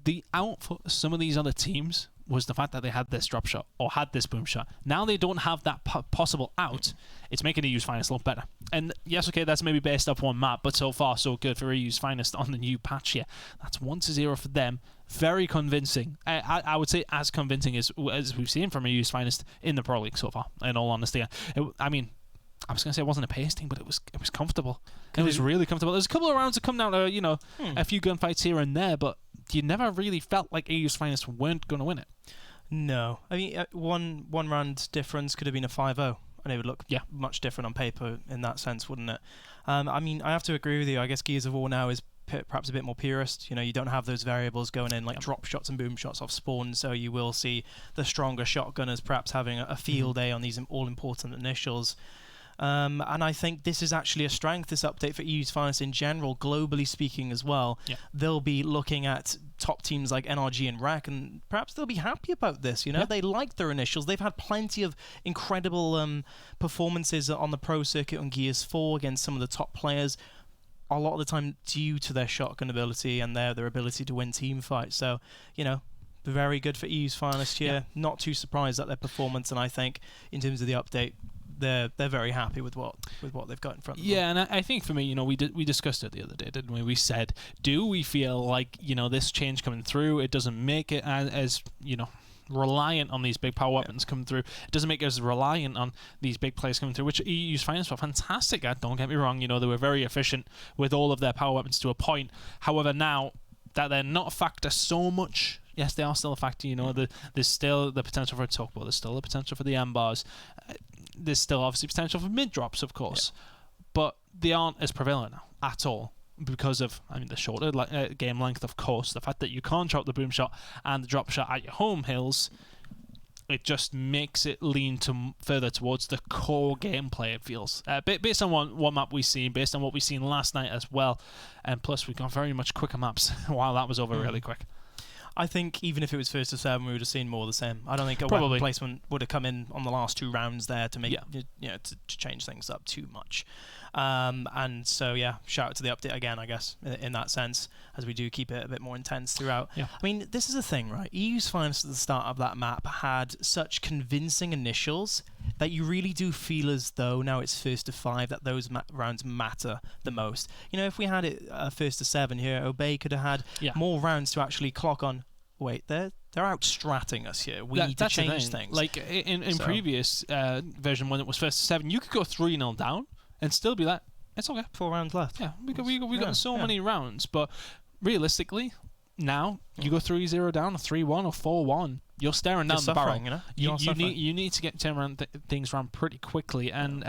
A: The out for some of these other teams was the fact that they had this drop shot or had this boom shot. Now they don't have that possible out. It's making EU's Finest look better. And yes, okay, that's maybe based off one map, but so far so good for EU's Finest on the new patch here. That's 1-0 for them. Very convincing. I would say as convincing as we've seen from EU's Finest in the Pro League so far, in all honesty. I mean, I was going to say it wasn't a pace thing, but it was comfortable. It was really comfortable. There's a couple of rounds that come down to, a few gunfights here and there, but you never really felt like EU's Finest weren't going to win it.
B: No. I mean, one round difference could have been a 5-0, and it would look much different on paper in that sense, wouldn't it? I mean, I have to agree with you. I guess Gears of War now is perhaps a bit more purist. You don't have those variables going in like drop shots and boom shots off spawn, so you will see the stronger shotgunners perhaps having a field day on these all-important initials. And I think this is actually a strength, this update for EU's Finest in general, globally speaking as well.
A: Yeah.
B: They'll be looking at top teams like NRG and REC, and perhaps they'll be happy about this. You know, they like their initials. They've had plenty of incredible performances on the pro circuit on Gears 4 against some of the top players, a lot of the time due to their shotgun ability and their ability to win team fights. So, you know, very good for EU's Finest here.
A: Yeah.
B: Not too surprised at their performance, and I think in terms of the update, they're very happy with what they've got in front of them.
A: Yeah, and I think for me, you know, we discussed it the other day, didn't we? We said, do we feel like, you know, this change coming through, it doesn't make it as you know, reliant on these big power weapons coming through. It doesn't make us reliant on these big players coming through, which EU's Finest were fantastic at. Don't get me wrong, you know, they were very efficient with all of their power weapons to a point. However, now that they're not a factor so much, yes, they are still a factor. You know, there's still the potential for a tugboat. There's still the potential for the M-bars. There's still obviously potential for mid-drops, of course. But they aren't as prevalent now at all because of, I mean, the shorter game length, of course. The fact that you can't drop the boom shot and the drop shot at your home hills, it just makes it lean further towards the core gameplay, it feels. Based on one map we've seen, based on what we've seen last night as well. And plus, we've got very much quicker maps while that was over really quick.
B: I think even if it was first to 7, we would have seen more of the same. I don't think a weapon placement would have come in on the last 2 rounds there to make you know, to change things up too much. And so shout out to the update again, I guess, in that sense, as we do keep it a bit more intense throughout. I mean, this is the thing, right? EU's Finest at the start of that map had such convincing initials that you really do feel as though now it's first to 5 that those rounds matter the most. You know, if we had it first to 7 here, Obey could have had more rounds to actually clock on. Wait, they're outstratting us here. We need to change things.
A: Like in previous version, when it was first to 7, you could go 3-0 down and still be like, it's okay.
B: 4 rounds left.
A: Yeah, we got so many rounds, but realistically, now you go 3-0 down, or 3-1, or 4-1. You're staring down the barrel. You know? You need to turn around things around pretty quickly, and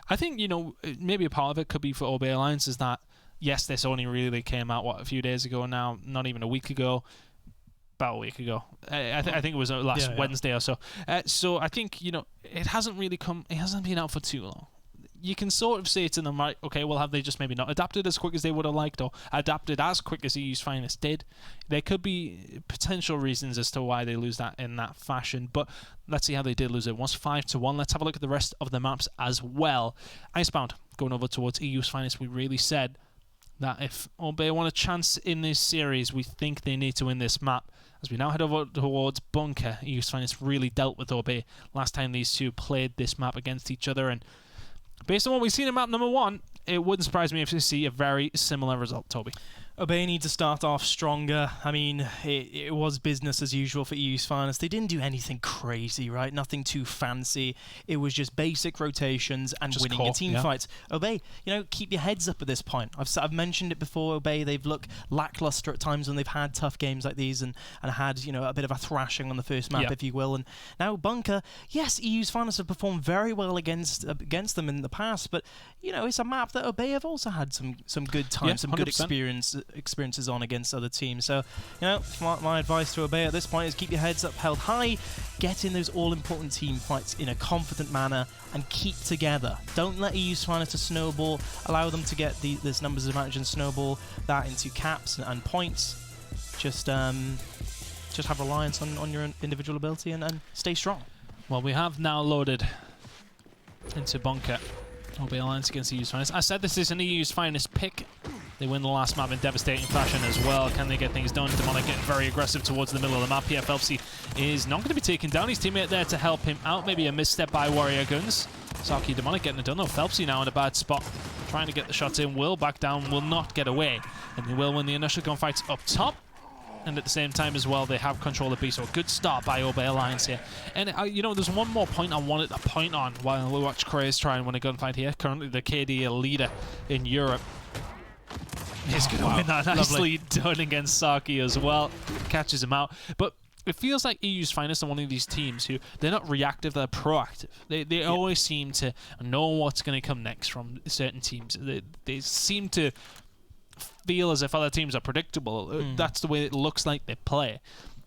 A: I think, you know, maybe a part of it could be for Obey Alliance is that yes, this only really came out a few days ago now, not even a week ago. About a week ago. I think it was last Wednesday or so. So I think, you know, it hasn't been out for too long. You can sort of say to them, right, okay, well, have they just maybe not adapted as quick as they would have liked, or adapted as quick as EU's Finest did? There could be potential reasons as to why they lose that in that fashion, but let's see how they did lose it. It was 5-1. Let's have a look at the rest of the maps as well. Icebound, going over towards EU's Finest, we really said that if Obey want a chance in this series, we think they need to win this map. As we now head over towards Bunker, EU's Finest really dealt with Obey last time these two played this map against each other, and based on what we've seen in map number 1, it wouldn't surprise me if we see a very similar result, Toby.
B: Obey need to start off stronger. I mean, it was business as usual for EU's Finest. They didn't do anything crazy, right? Nothing too fancy. It was just basic rotations and just winning your team fights. Obey, you know, keep your heads up at this point. I've mentioned it before. Obey, they've looked lackluster at times when they've had tough games like these and had, you know, a bit of a thrashing on the first map, if you will. And now Bunker, yes, EU's Finest have performed very well against them in the past, but, you know, it's a map that Obey have also had some good times, some good experiences on against other teams. So, you know, my advice to Obey at this point is keep your heads up held high, get in those all-important team fights in a confident manner, and keep together. Don't let EU's Finest to snowball. Allow them to get this numbers advantage and snowball that into caps and points. Just have reliance on your individual ability and stay strong.
A: Well, we have now loaded into Bunker. Obey Alliance against EU's Finest. I said this is an EU's Finest pick. They win the last map in devastating fashion as well. Can they get things done? Demonic getting very aggressive towards the middle of the map here. Phelpsy is not going to be taken down. His teammate there to help him out. Maybe a misstep by Warrior Guns. Saki Demonic getting it done though. Phelpsy now in a bad spot. Trying to get the shots in. Will back down. Will not get away. And they will win the initial gunfights up top. And at the same time as well, they have control of B. So a good start by Obey Alliance here. And, you know, there's one more point I wanted to point on while we watch Craze try and win a gunfight here. Currently the KD leader in Europe. He's going to win that nicely done against Saki as well. Catches him out. But it feels like EU's Finest are one of these teams who, they're not reactive, they're proactive. They always seem to know what's going to come next from certain teams. They seem to feel as if other teams are predictable. That's the way it looks like they play.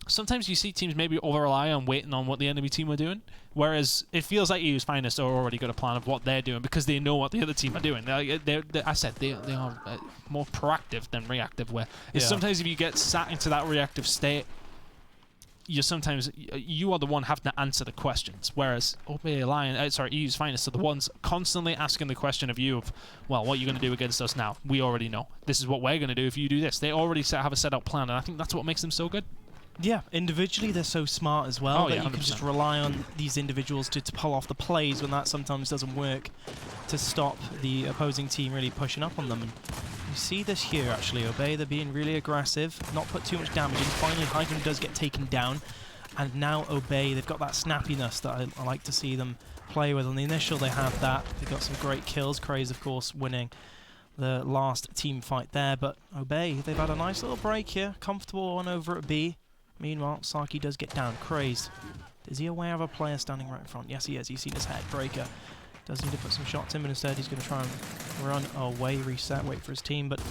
A: sometimes you see teams maybe over-rely on waiting on what the enemy team are doing, whereas it feels like EU's Finest are already got a plan of what they're doing because they know what the other team are doing. I said they are more proactive than reactive, where sometimes if you get sat into that reactive state, you are the one having to answer the questions, whereas EU's Finest are the ones constantly asking the question of you of, well, what are you going to do against us now? We already know. This is what we're going to do if you do this. They already have a set-out plan, and I think that's what makes them so good.
B: Yeah, individually they're so smart as well that you
A: 100%.
B: can just rely on these individuals to pull off the plays when that sometimes doesn't work, to stop the opposing team really pushing up on them. And you see this here actually, Obey, they're being really aggressive, not put too much damage in. Finally Hydron does get taken down, and now Obey, they've got that snappiness that I like to see them play with. On the initial they have that, they got some great kills, Craze of course winning the last team fight there, but Obey, they've had a nice little break here, comfortable one over at B. Meanwhile, Saki does get down. Crazed. Is he aware of a player standing right in front? Yes, he is. He's seen his head. Breaker does need to put some shots in, but instead he's going to try and run away, reset, wait for his team. But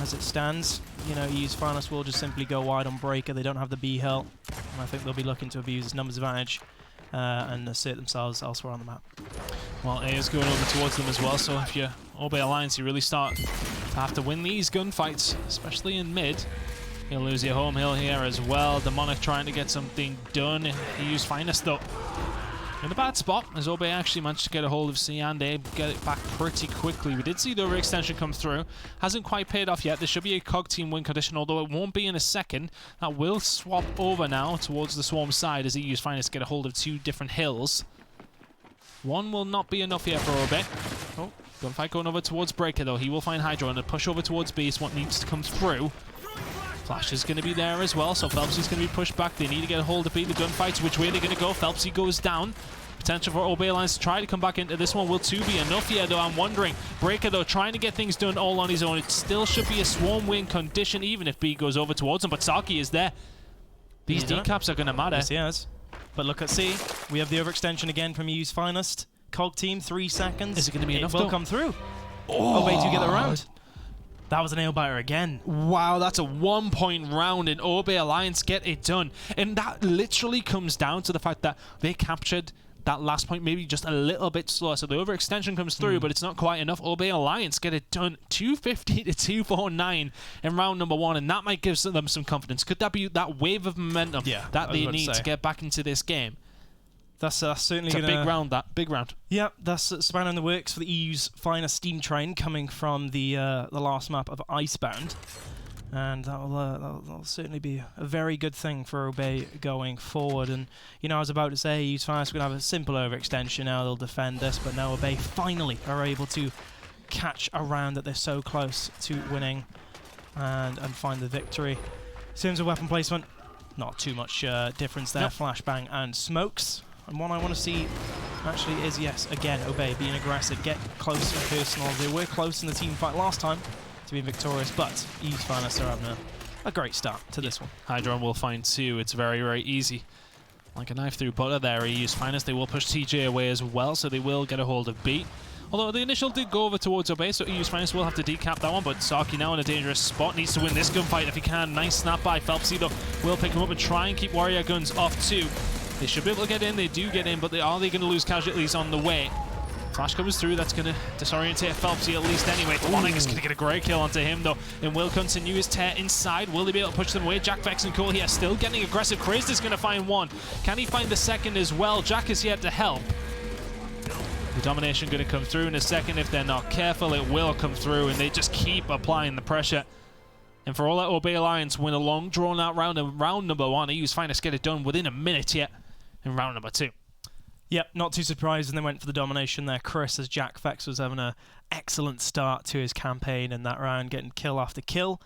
B: as it stands, EU's Finest will just simply go wide on Breaker. They don't have the B hill, and I think they'll be looking to abuse his numbers advantage and assert themselves elsewhere on the map.
A: Well, A is going over towards them as well, so if you're Obey Alliance, you really start to have to win these gunfights, especially in mid. You'll lose your home hill here as well. Demonic trying to get something done. He used Finest though. In a bad spot, as Obey actually managed to get a hold of C and A, get it back pretty quickly. We did see the overextension come through. Hasn't quite paid off yet. There should be a COG team win condition, although it won't be in a second. That will swap over now towards the Swarm side as EU's Finest to get a hold of 2 different hills. One will not be enough here for Obey. Oh, gunfight going over towards Breaker though. He will find Hydro and a push over towards B is what needs to come through. Flash is going to be there as well, so Phelpsy's going to be pushed back. They need to get a hold of B. The gunfights, which way they're going to go. Phelpsy goes down. Potential for Obey Alliance to try to come back into this one. Will 2 be enough here, though? I'm wondering. Breaker, though, trying to get things done all on his own. It still should be a Swarm win condition, even if B goes over towards him. But Saki is there. These decaps are going to matter.
B: Yes, he has. But look at C. We have the overextension again from EU's Finest. COG team, 3 seconds.
A: Is it going to be enough,
B: It will
A: though?
B: come through. Oh, Obey to get the round. That was a nail biter again.
A: Wow, that's a 1-point round, and Obey Alliance get it done. And that literally comes down to the fact that they captured that last point maybe just a little bit slower. So the overextension comes through, but it's not quite enough. Obey Alliance get it done. 250 to 249 in round number 1, and that might give them some confidence. Could that be that wave of momentum that they need to get back into this game?
B: That's certainly
A: it's a big round, big round.
B: Yeah, that's spanning the works for the EU's Finest steam train coming from the last map of Icebound. And that'll certainly be a very good thing for Obey going forward. And, I was about to say EU's Finest are going to have a simple overextension now. They'll defend this, but now Obey finally are able to catch a round that they're so close to winning and find the victory. In terms of weapon placement, not too much difference there. Nope. Flashbang and smokes. And one I want to see actually is, yes, again, Obey being aggressive, get close and personal. They were close in the team fight last time to be victorious, but EU's Finest are having a great start to this one.
A: Hydron will find 2. It's very, very easy. Like a knife through butter there, EU's Finest. They will push TJ away as well, so they will get a hold of B. Although the initial did go over towards Obey, so EU's Finest will have to decap that one, but Saki now in a dangerous spot. Needs to win this gunfight if he can. Nice snap by Phelpsy, though. Will pick him up and try and keep Warrior Guns off too. They should be able to get in. They do get in, but are they going to lose casualties on the way? Flash comes through. That's going to disorientate Phelpsy at least anyway. Demonic is going to get a great kill onto him, though, and will continue his tear inside. Will they be able to push them away? Jack, Vex, and Cole here still getting aggressive. Crazed is going to find 1. Can he find the second as well? Jack is yet to help. The domination going to come through in a second. If they're not careful, it will come through, and they just keep applying the pressure. And for all that, Obey Alliance win a long, drawn-out round in round number 1. EU's Finest get it done within a minute yet in round number 2.
B: Yep, not too surprised, and they went for the domination there. Chris, as Jack Vex was having an excellent start to his campaign in that round, getting kill after kill.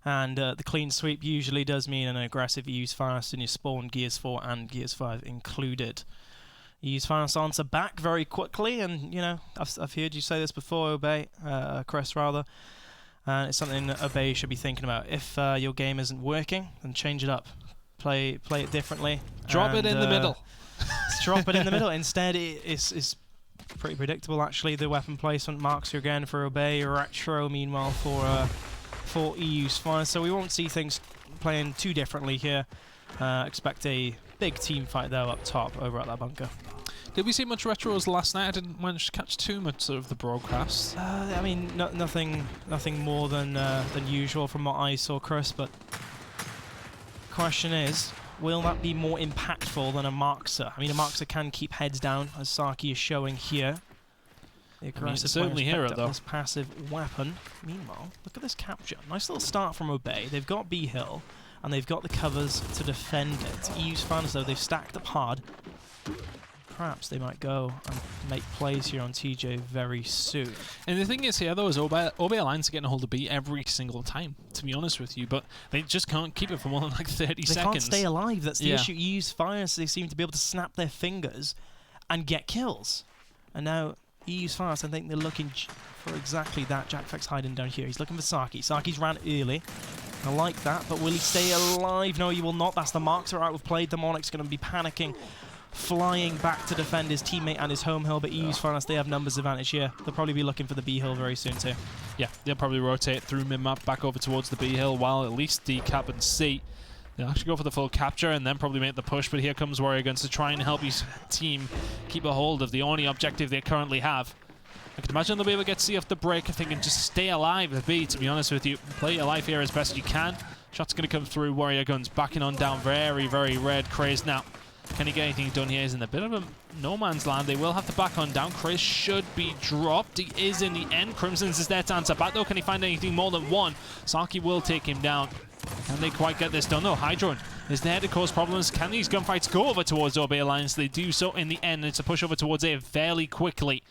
B: And the clean sweep usually does mean an aggressive EU's Finest in your spawn, Gears 4 and Gears 5 included. EU's Finest answer back very quickly, and, I've heard you say this before, Obey, Chris, rather. And it's something that Obey should be thinking about. If your game isn't working, then change it up. Play it differently.
A: Drop it in the middle.
B: Drop it in the middle. Instead, it's pretty predictable, actually. The weapon placement marks you again for Obey. Retro, meanwhile, for EU's Finest. So we won't see things playing too differently here. Expect a big team fight though up top over at that bunker.
A: Did we see much retros last night? I didn't manage to catch too much of the broadcast.
B: I mean, nothing more than usual from what I saw, Chris. But question is, will that be more impactful than a Markser? I mean, a Markser can keep heads down, as Saki is showing here. The aggressive
A: certainly
B: players
A: hear
B: picked
A: it,
B: up
A: though.
B: this passive weapon. Meanwhile, look at this capture. Nice little start from Obey. They've got B Hill, and they've got the covers to defend it. EU's fans, though, they've stacked up hard. Perhaps they might go and make plays here on TJ very soon.
A: And the thing is here, though, is OB Alliance are getting a hold of B every single time, to be honest with you, but they just can't keep it for more than like 30 seconds.
B: They can't stay alive, that's the issue. EU's fires, they seem to be able to snap their fingers and get kills. And now EU's fires, I think they're looking for exactly that. JackFX hiding down here. He's looking for Saki. Saki's ran early. I like that, but will he stay alive? No, he will not. That's the Markser out of play. Demonic's going to be panicking, flying back to defend his teammate and his home hill, but EU's Finest, they have numbers advantage here. They'll probably be looking for the B hill very soon too.
A: Yeah, they'll probably rotate through mid-map back over towards the B hill, while at least Decap and C, they'll actually go for the full capture and then probably make the push, but here comes Warrior Guns to try and help his team keep a hold of the only objective they currently have. I can imagine they'll be able to get C off the break if they can just stay alive with B, to be honest with you. Play your life here as best you can. Shot's going to come through, Warrior Guns backing on down, very, very red. Craze now. Can he get anything done here? He's in a bit of a no man's land. They will have to back on down. Craze should be dropped. He is in the end. Crimson's is there to answer back though. Can he find anything more than one? Saki will take him down. Can they quite get this done though? Hydron is there to cause problems. Can these gunfights go over towards OB Alliance? They do so in the end. It's a push over towards A fairly quickly.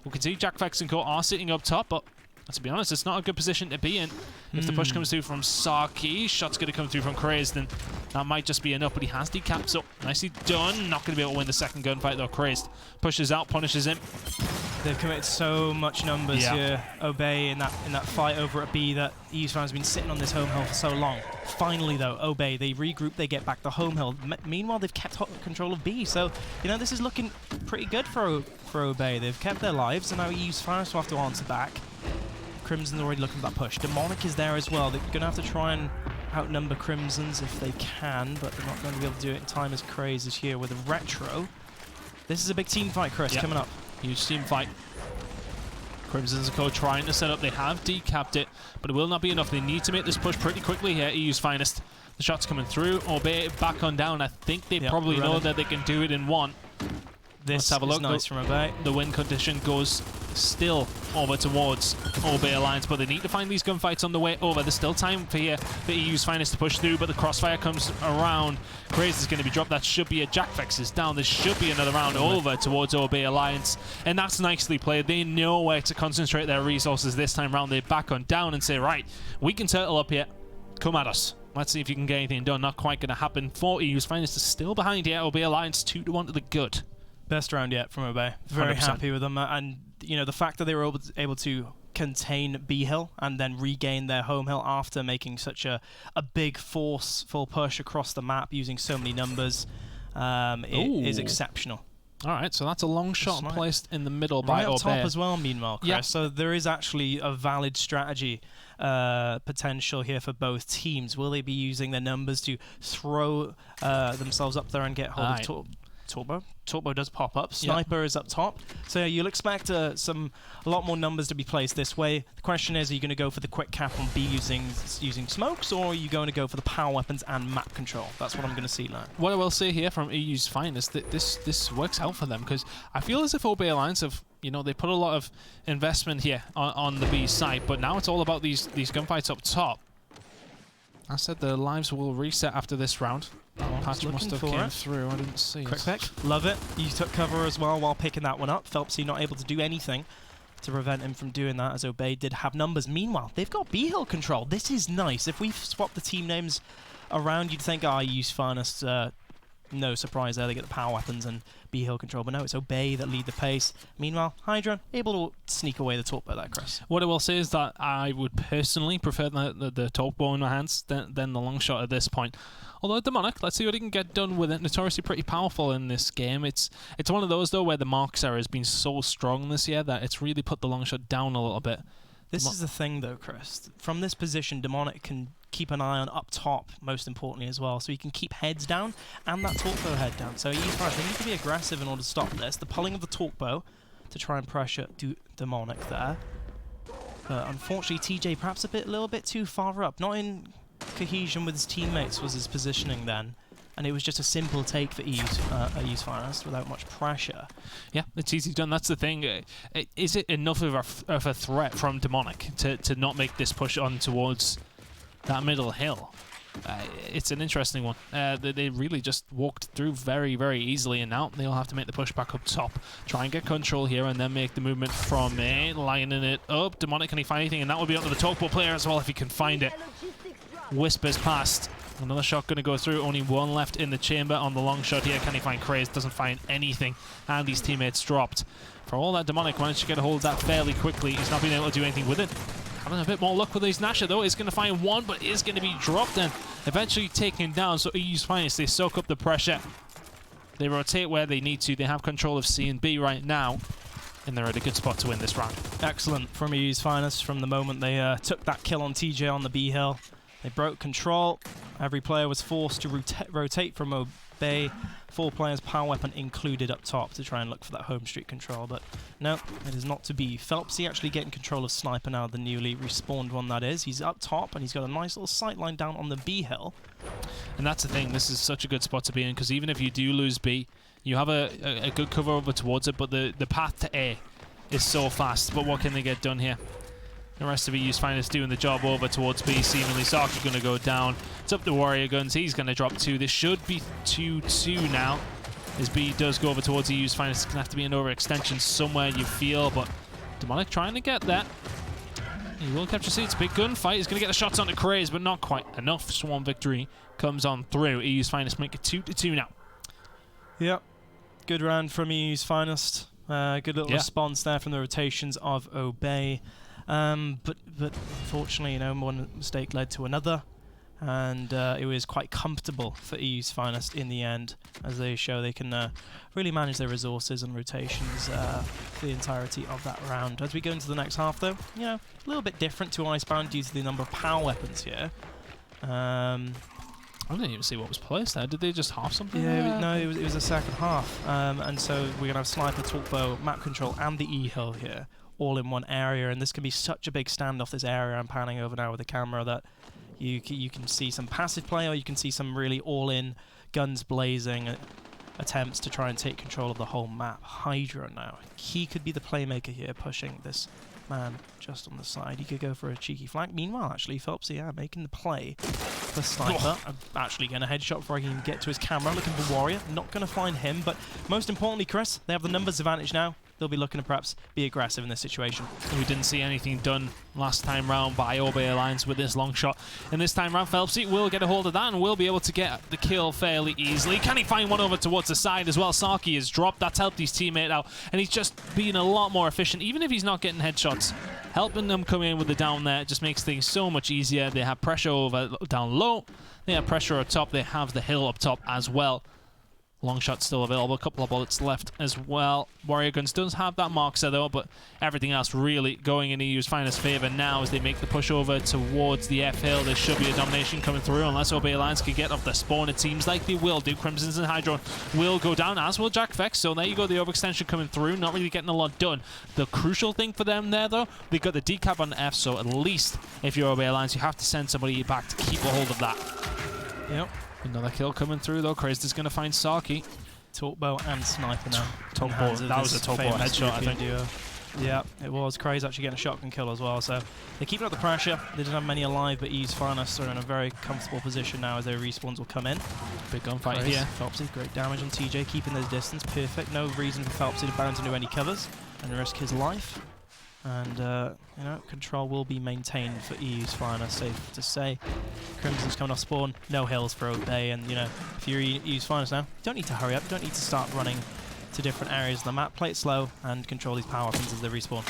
A: We can see JackFX and Co are sitting up top, but to be honest, it's not a good position to be in. If the push comes through from Saki, shot's going to come through from Craze, then that might just be enough, but he has decapped, so nicely done. Not going to be able to win the second gunfight though. Crazed pushes out, punishes him.
B: They've committed so much numbers here. Obey in that fight over at B that EU's fans have been sitting on this home hill for so long. Finally though, Obey, they regroup, they get back the home hill. Meanwhile, they've kept control of B, so you know this is looking pretty good for Obey. They've kept their lives, and now EU's fans will have to answer back. Crimson's already looking for that push. Demonic is there as well. They're going to have to try and outnumber Crimson's if they can, but they're not going to be able to do it in time as Craze is here with a Retro. This is a big team fight, Chris, coming up.
A: Huge team fight. Crimson's Co trying to set up. They have decapped it, but it will not be enough. They need to make this push pretty quickly here, EU's Finest. The shot's coming through. Obey back on down. I think they probably know that they can do it in one.
B: This
A: Let's have a look.
B: Is nice from Obey.
A: The win condition goes still over towards Obey Alliance, but they need to find these gunfights on the way over. There's still time for here for EU's Finest to push through, but the crossfire comes around. Craze is going to be dropped. That should be a JackFX is down. There should be another round over towards Obey Alliance, and that's nicely played. They know where to concentrate their resources this time round. They back on down and say, right, we can turtle up here. Come at us. Let's see if you can get anything done. Not quite going to happen. 4 EU's Finest is still behind here. Obey Alliance 2-1 to the good.
B: Best round yet from Obey. Very
A: 100%.
B: happy with them, and you know the fact that they were able to contain B hill and then regain their home hill after making such a big forceful push across the map using so many numbers is exceptional.
A: All right, so that's a long shot placed in the middle by
B: right up
A: Obey.
B: top as well. Meanwhile, Chris, so there is actually a valid strategy potential here for both teams. Will they be using their numbers to throw themselves up there and get hold of Turbo? Turbo does pop up. Sniper is up top. So you'll expect a lot more numbers to be placed this way. The question is, are you going to go for the quick cap on B using smokes, or are you going to go for the power weapons and map control? That's what I'm going to see now.
A: What I will say here from EU's Finest, that this works out for them, because I feel as if Obey Alliance have, they put a lot of investment here on the B side, but now it's all about these gunfights up top. I said the lives will reset after this round. Patch must have came through. I didn't see it.
B: Quick pick. Love it. You took cover as well while picking that one up. Phelpsy not able to do anything to prevent him from doing that, as Obey did have numbers. Meanwhile, they've got B hill control. This is nice. If we swap the team names around, you'd think, EU's Finest, no surprise there. They get the power weapons and B hill control. But no, it's Obey that lead the pace. Meanwhile, Hydra able to sneak away the top by that, Chris.
A: What I will say is that I would personally prefer the top bow in my hands than the long shot at this point. Although Demonic, let's see what he can get done with it. Notoriously pretty powerful in this game. It's one of those though where the Markser has been so strong this year that it's really put the long shot down a little bit.
B: This is the thing though, Chris. From this position, Demonic can keep an eye on up top, most importantly as well, so he can keep heads down and that Torque Bow head down. So they need to be aggressive in order to stop this. The pulling of the Torque Bow to try and pressure Demonic there. But unfortunately, TJ perhaps a little bit too far up. Not in cohesion with his teammates was his positioning then. And it was just a simple take for EU's Finest without much pressure.
A: Yeah, it's easy done. That's the thing. Is it enough of a threat from Demonic to not make this push on towards that middle hill? It's an interesting one. They really just walked through very, very easily, and now they'll have to make the push back up top. Try and get control here, and then make the movement from lining it up. Demonic, can he find anything? And that will be onto the Torque Bow player as well if he can find it. Whispers past. Another shot going to go through. Only one left in the chamber on the long shot here. Can he find Craze? Doesn't find anything, and his teammates dropped. For all that, Demonic managed to get a hold of that fairly quickly. He's not been able to do anything with it. Having a bit more luck with his Nasher though. Is going to find one, but is going to be dropped and eventually taken down. So EU's Finest, they soak up the pressure. They rotate where they need to. They have control of C and B right now, and they're at a good spot to win this round.
B: Excellent from EU's Finest from the moment they took that kill on TJ on the B hill. They broke control. Every player was forced to rotate from Obey. 4 players, power weapon included up top to try and look for that home street control. But no, it is not to be. Phelpsy actually getting control of Sniper now, the newly respawned one that is. He's up top and he's got a nice little sight line down on the B hill.
A: And that's the thing. This is such a good spot to be in because even if you do lose B, you have a good cover over towards it. But the path to A is so fast. But what can they get done here? The rest of EU's Finest doing the job over towards B. Seemingly Saki going to go down. It's up to Warrior Guns. He's going to drop 2. This should be 2-2 now. As B does go over towards EU's Finest. It's going to have to be an overextension somewhere, you feel. But Demonic trying to get that. He will capture C. It's a big gunfight. He's going to get the shots on the Craze, but not quite enough. Swarm victory comes on through. EU's Finest make it 2-2 now.
B: Yep. Good round from EU's Finest. Good little response there from the rotations of Obey. But unfortunately, one mistake led to another, and it was quite comfortable for EU's Finest in the end, as they show they can really manage their resources and rotations for the entirety of that round. As we go into the next half, though, a little bit different to Icebound due to the number of power weapons here.
A: I didn't even see what was placed there. Did they just half something?
B: Yeah, no, it was a second half, and so we're gonna have Sniper, Torque Bow, Map Control, and the E hill here, all in one area, and this can be such a big standoff, this area. I'm panning over now with the camera that you can see some passive play, or you can see some really all-in, guns blazing attempts to try and take control of the whole map. Hydra now, he could be the playmaker here, pushing this man just on the side. He could go for a cheeky flank. Meanwhile, actually, Phelps, making the play for Sniper. I'm actually going to headshot before I can get to his camera, looking for Warrior. Not going to find him, but most importantly, Chris, they have the numbers advantage now. They'll be looking to perhaps be aggressive in this situation.
A: We didn't see anything done last time round by Obey Alliance with this long shot. And this time round, Phelpsy will get a hold of that and will be able to get the kill fairly easily. Can he find one over towards the side as well? Saki is dropped. That's helped his teammate out. And he's just being a lot more efficient, even if he's not getting headshots. Helping them come in with the down there just makes things so much easier. They have pressure over down low. They have pressure up top. They have the hill up top as well. Long shot still available. A couple of bullets left as well. Warrior Guns does have that Markser though, but everything else really going in EU's Finest favor now as they make the push over towards the F hill. There should be a domination coming through unless Obey Alliance can get off the spawn. It seems like they will do. Crimsons and Hydro will go down, as will Jack Vex. So there you go, the overextension coming through. Not really getting a lot done. The crucial thing for them there though, they got the decap on the F, so at least if you're Obey Alliance, you have to send somebody back to keep a hold of that.
B: Yep.
A: Another kill coming through though. Crazed is going to find Saki.
B: Torque Bow and Sniper now.
A: Torque Bow, that was a Torque Bow headshot, I think.
B: Duo. Yeah, it was. Craze actually getting a shotgun kill as well, so they keep up the pressure. They didn't have many alive, but EU's Finest are in a very comfortable position now as their respawns will come in.
A: Big gunfight here.
B: Phelpsy, great damage on TJ, keeping the distance, perfect. No reason for Phelpsy to bounce into any covers and risk his life. And, control will be maintained for EU's Finest, safe to say. Crimson's coming off spawn, no hills for Obey, and, if you're EU's Finest now, you don't need to hurry up, you don't need to start running to different areas of the map. Play it slow and control these power weapons as they respawn.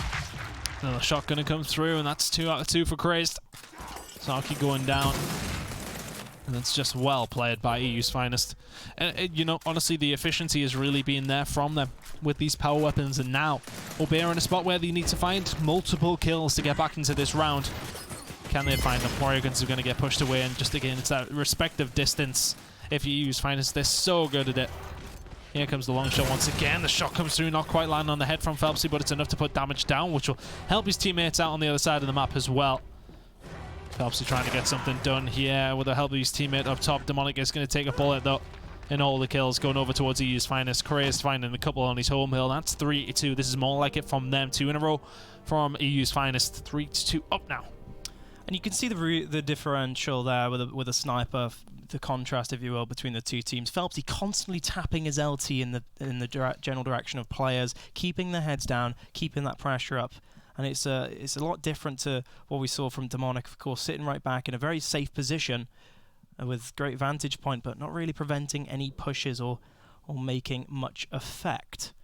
A: Another shot going to come through, and that's 2 out of 2 for Crazed. Saki going down. And it's just well played by EU's Finest. And, honestly, the efficiency has really been there from them with these power weapons. And now, Obey are in a spot where they need to find multiple kills to get back into this round. Can they find them? Warrior Guns are going to get pushed away, and just again, it's that respective distance. If you use Finest, they're so good at it. Here comes the long shot once again. The shot comes through, not quite landing on the head from Phelpsy, but it's enough to put damage down, which will help his teammates out on the other side of the map as well. Phelpsy trying to get something done here with the help of his teammate up top. Demonic is going to take a bullet though, and all the kills going over towards EU's Finest. Crazed finding a couple on his home hill. That's 3-2. This is more like it from them. 2 in a row from EU's Finest. 3-2 up now.
B: And you can see the differential there with a sniper, the contrast, if you will, between the two teams. Phelpsy constantly tapping his LT in the general direction of players, keeping their heads down, keeping that pressure up. And it's a lot different to what we saw from Demonic, of course, sitting right back in a very safe position with great vantage point, but not really preventing any pushes or making much effect.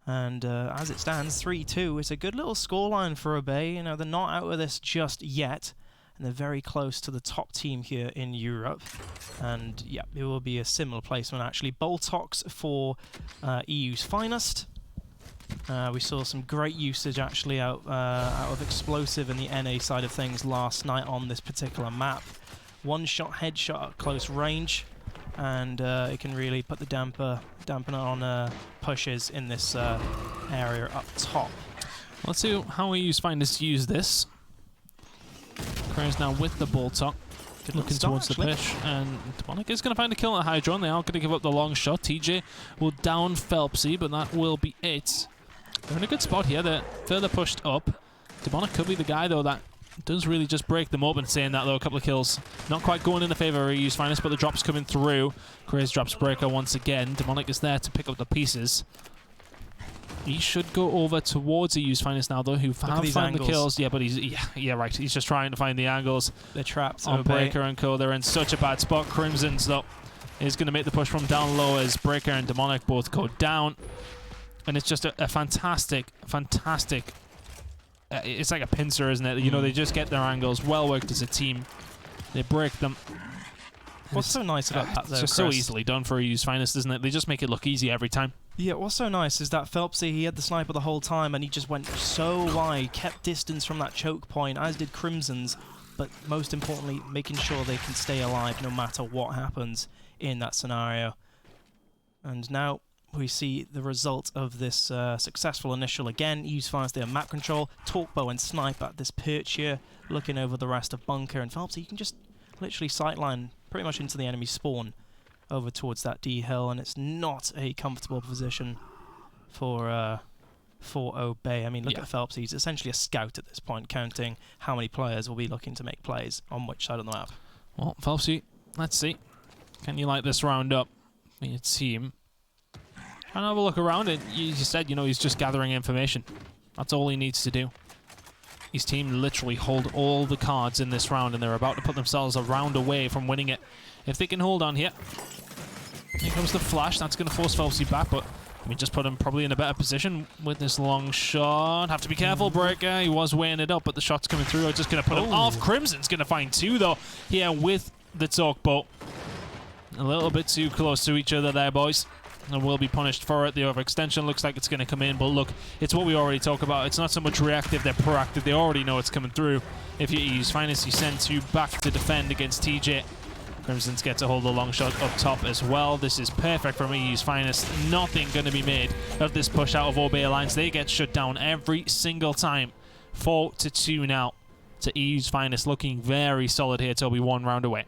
B: And as it stands, 3-2. It's a good little scoreline for Obey. You know, they're not out of this just yet, and they're very close to the top team here in Europe. And yeah, it will be a similar placement actually. Boltox for EU's Finest. We saw some great usage actually out of Explosive in the NA side of things last night on this particular map. One-shot headshot at close range, and it can really put the dampener on pushes in this area up top.
A: Let's see how EU's Finest use this. Crane's now with the Boltox, looking towards the pitch, and Demonic is going to find a kill at Hydron. They are going to give up the long shot. TJ will down Phelpsy, but that will be it. They're in a good spot here. They're further pushed up. Demonic could be the guy, though, that does really just break them up. And saying that, though, a couple of kills not quite going in the favour of EU's Finest, but the drop's coming through. Craze drops Breaker once again. Demonic is there to pick up the pieces. He should go over towards EU's Finest now, though, who have found the kills. Yeah, but he's right. He's just trying to find the angles.
B: They're trapped
A: on Breaker and co. They're in such a bad spot. Crimson's, though, is going to make the push from down low as Breaker and Demonic both go down. And it's just a fantastic, it's like a pincer, isn't it? You know, they just get their angles. Well worked as a team. They break them.
B: What's so nice about that, though,
A: it's just so easily done for EU's Finest, isn't it? They just make it look easy every time.
B: Yeah, what's so nice is that Phelpsy, he had the sniper the whole time, and he just went so wide, kept distance from that choke point, as did Crimson's, but most importantly, making sure they can stay alive no matter what happens in that scenario. And now we see the result of this successful initial again. EU's Finest their map control, Talkbow and Snipe at this perch here, looking over the rest of Bunker, and Phelpsy, you can just literally sightline pretty much into the enemy spawn over towards that D hill, and it's not a comfortable position for Obey. I mean, look at Phelpsy. He's essentially a scout at this point, counting how many players will be looking to make plays on which side of the map.
A: Well, Phelpsy, let's see. Can you light this round up for your team? And have a look around it. You said, you know, he's just gathering information. That's all he needs to do. His team literally hold all the cards in this round, and they're about to put themselves a round away from winning it. If they can hold on here. Here comes the flash. That's going to force Phelpsy back, but we just put him probably in a better position with this long shot. Have to be careful, Breaker. He was weighing it up, but the shot's coming through. I'm just going to put him off. Crimson's going to find 2, though, here with the Talkbow. A little bit too close to each other there, boys. And will be punished for it. The overextension looks like it's going to come in, but look, it's what we already talk about. It's not so much reactive, they're proactive. They already know it's coming through. If you use Finest, he sends you back to defend against TJ. Crimson's get to hold the long shot up top as well. This is perfect from EU's Finest. Nothing going to be made of this push out of Obey Alliance. They get shut down every single time. 4-2 now to EU's Finest, looking very solid here till we 1 round away.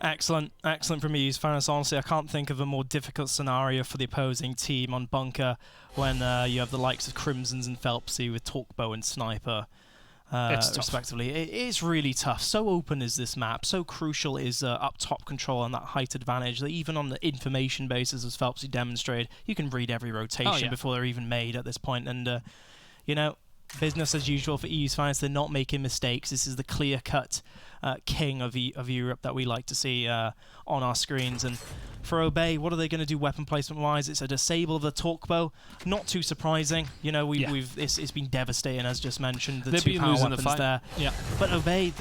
B: Excellent, excellent from EU's Finest. Honestly, I can't think of a more difficult scenario for the opposing team on Bunker when you have the likes of Crimson's and Phelpsy with Talkbow and Sniper, respectively. It is really tough. So open is this map. So crucial is up top control and that height advantage. That even on the information basis, as Phelpsy demonstrated, you can read every rotation before they're even made at this point. And you know, business as usual for EU's Finest. They're not making mistakes. This is the clear-cut king of Europe that we like to see on our screens. And for Obey, what are they going to do weapon placement-wise? It's a disable of the Talkbow. Not too surprising. You know, it's been devastating, as just mentioned. The two power weapons there. Yeah. But Obey,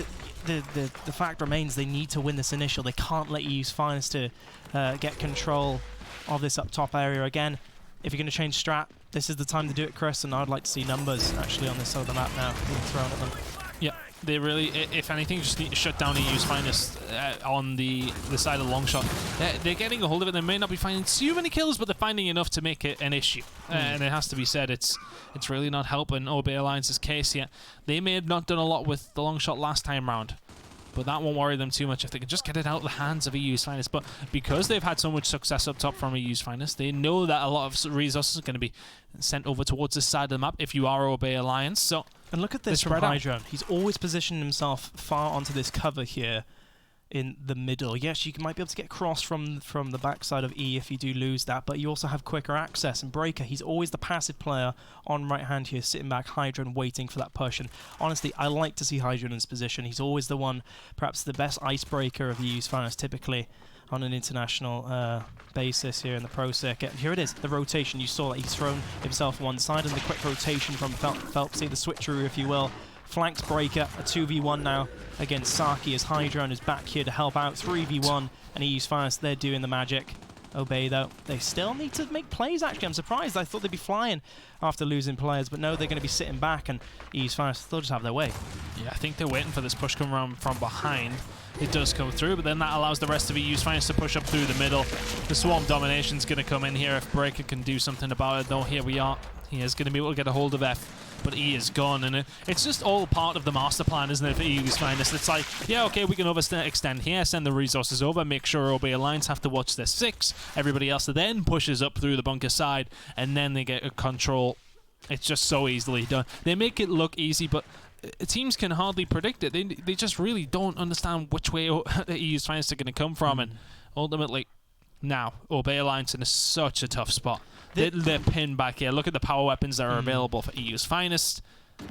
B: the fact remains they need to win this initial. They can't let EU's Finest to get control of this up top area again. If you're going to change strat, this is the time to do it, Chris, and I'd like to see numbers actually on this side of the map now being thrown at them.
A: Yeah, They really, if anything, just need to shut down EU's finest on the side of the long shot. They're getting a hold of it. They may not be finding too many kills, but they're finding enough to make it an issue. And it has to be said, it's really not helping OB Alliance's case yet. They may have not done a lot with the long shot last time round, but that won't worry them too much if they can just get it out of the hands of EU's finest. But because they've had so much success up top from EU's finest, they know that a lot of resources are going to be sent over towards this side of the map if you are OB Alliance. So.
B: And look at this from Hydron. He's always positioned himself far onto this cover here in the middle. Yes, you might be able to get cross from the backside of E if you do lose that, but you also have quicker access. And Breaker, he's always the passive player on right hand here, sitting back, Hydron waiting for that push. And honestly, I like to see Hydron in his position. He's always the one, perhaps the best icebreaker of EU's finals, typically on an international basis here in the pro circuit. Here it is, the rotation. You saw that he's thrown himself one side, and the quick rotation from Phelpsy, the switcheroo, if you will. Flanks Breaker, a 2v1 now against Saki as Hydron is back here to help out. 3v1, and EU's finest, they're doing the magic. Obey, though, they still need to make plays, actually. I'm surprised. I thought they'd be flying after losing players, but no, they're going to be sitting back, and EU's finest, they'll just have their way.
A: Yeah, I think they're waiting for this push come around from behind. It does come through, but then that allows the rest of EU's finest to push up through the middle. The swarm domination's going to come in here if Breaker can do something about it, though. Here we are. He is going to be able to get a hold of F, but E is gone, and it's just all part of the master plan, isn't it, for EU's finest? It's like, yeah, okay, we can overextend here, send the resources over, make sure OB Alliance have to watch their 6. Everybody else then pushes up through the bunker side, and then they get a control. It's just so easily done. They make it look easy, but teams can hardly predict it. They just really don't understand which way the EU's finest are going to come from, and ultimately, now, OB Alliance in such a tough spot. They're pinned back here. Look at the power weapons that are available for EU's finest.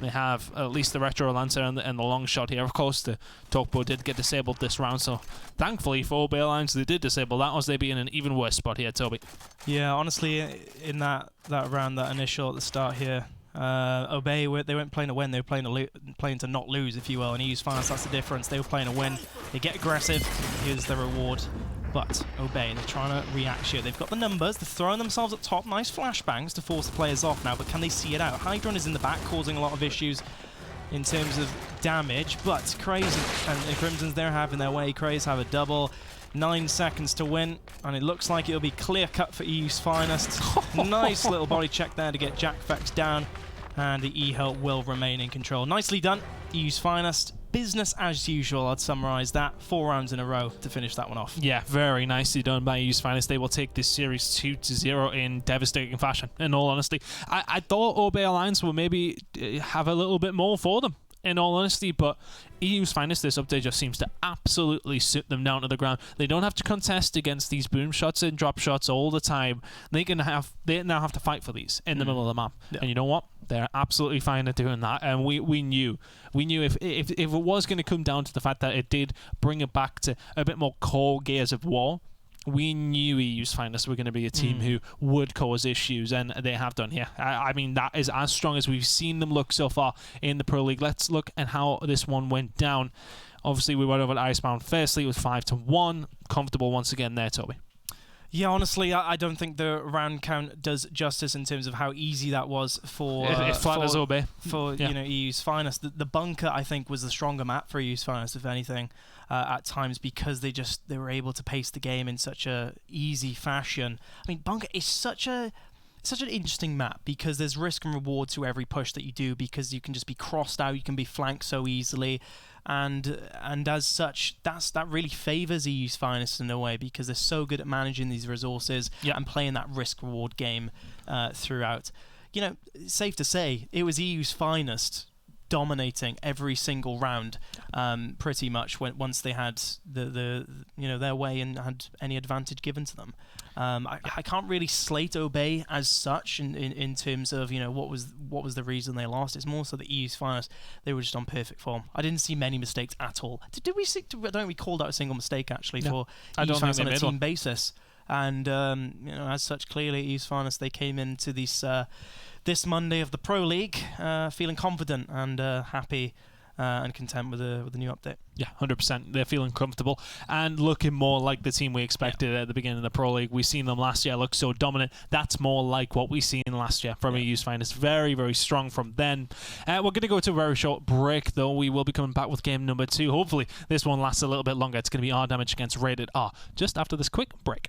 A: They have at least the Retro Lancer and the long shot here. Of course, the Talkbow did get disabled this round, so thankfully for OB Alliance, they did disable that, or they'd be in an even worse spot here, Toby.
B: Yeah, honestly, in that round, that initial at the start here, Obey, they weren't playing to win, they were playing to not lose, if you will, and EU's finest, that's the difference. They were playing to win. They get aggressive, here's the reward. But Obey, they're trying to react here. They've got the numbers, they're throwing themselves up top. Nice flashbangs to force the players off now, but can they see it out? Hydron is in the back, causing a lot of issues in terms of damage, but Craze and Crimson's there having their way. Craze have a double. 9 seconds to win, and it looks like it'll be clear-cut for EU's finest. Nice little body check there to get Jack Vex down, and the E-Hilt will remain in control. Nicely done, EU's finest. Business as usual, I'd summarise that. 4 rounds in a row to finish that one off.
A: Yeah, very nicely done by EU's finest. They will take this series 2-0 in devastating fashion, in all honesty. I thought OB Alliance will maybe have a little bit more for them, in all honesty, but EU's finest, this update just seems to absolutely sit them down to the ground. They don't have to contest against these boom shots and drop shots all the time. They now have to fight for these in the middle of the map. Yeah. And you know what? They're absolutely fine at doing that. And we knew if it was going to come down to the fact that it did bring it back to a bit more core Gears of War, we knew EU's finest were going to be a team who would cause issues, and they have done here. I mean, that is as strong as we've seen them look so far in the Pro League. Let's look at how this one went down. Obviously, we went over to Icebound firstly. It was 5-1. Comfortable once again there, Toby.
B: Yeah, honestly, I don't think the round count does justice in terms of how easy that was for EU's finest. The bunker, I think, was the stronger map for EU's finest, if anything, at times, because they were able to pace the game in such a easy fashion. I mean, bunker is such an interesting map because there's risk and reward to every push that you do, because you can just be crossed out, you can be flanked so easily. And as such, that really favours EU's finest in a way, because they're so good at managing these resources and playing that risk-reward game throughout. You know, safe to say, it was EU's finest dominating every single round, pretty much once they had their way and had any advantage given to them. I can't really slate Obey as such in terms of what was the reason they lost. It's more so the EU's finest, they were just on perfect form. I didn't see many mistakes at all. I don't we called out a single mistake actually for EU's finest on a team basis. And as such, clearly EU's finest, they came into this Monday of the Pro League feeling confident and happy and content with the new update.
A: Yeah, 100%. They're feeling comfortable and looking more like the team we expected at the beginning of the Pro League. We've seen them last year look so dominant. That's more like what we seen last year from EU's finest. Very, very strong from then. We're going to go to a very short break, though. We will be coming back with game number 2. Hopefully, this one lasts a little bit longer. It's going to be R Damage against Rated R just after this quick break.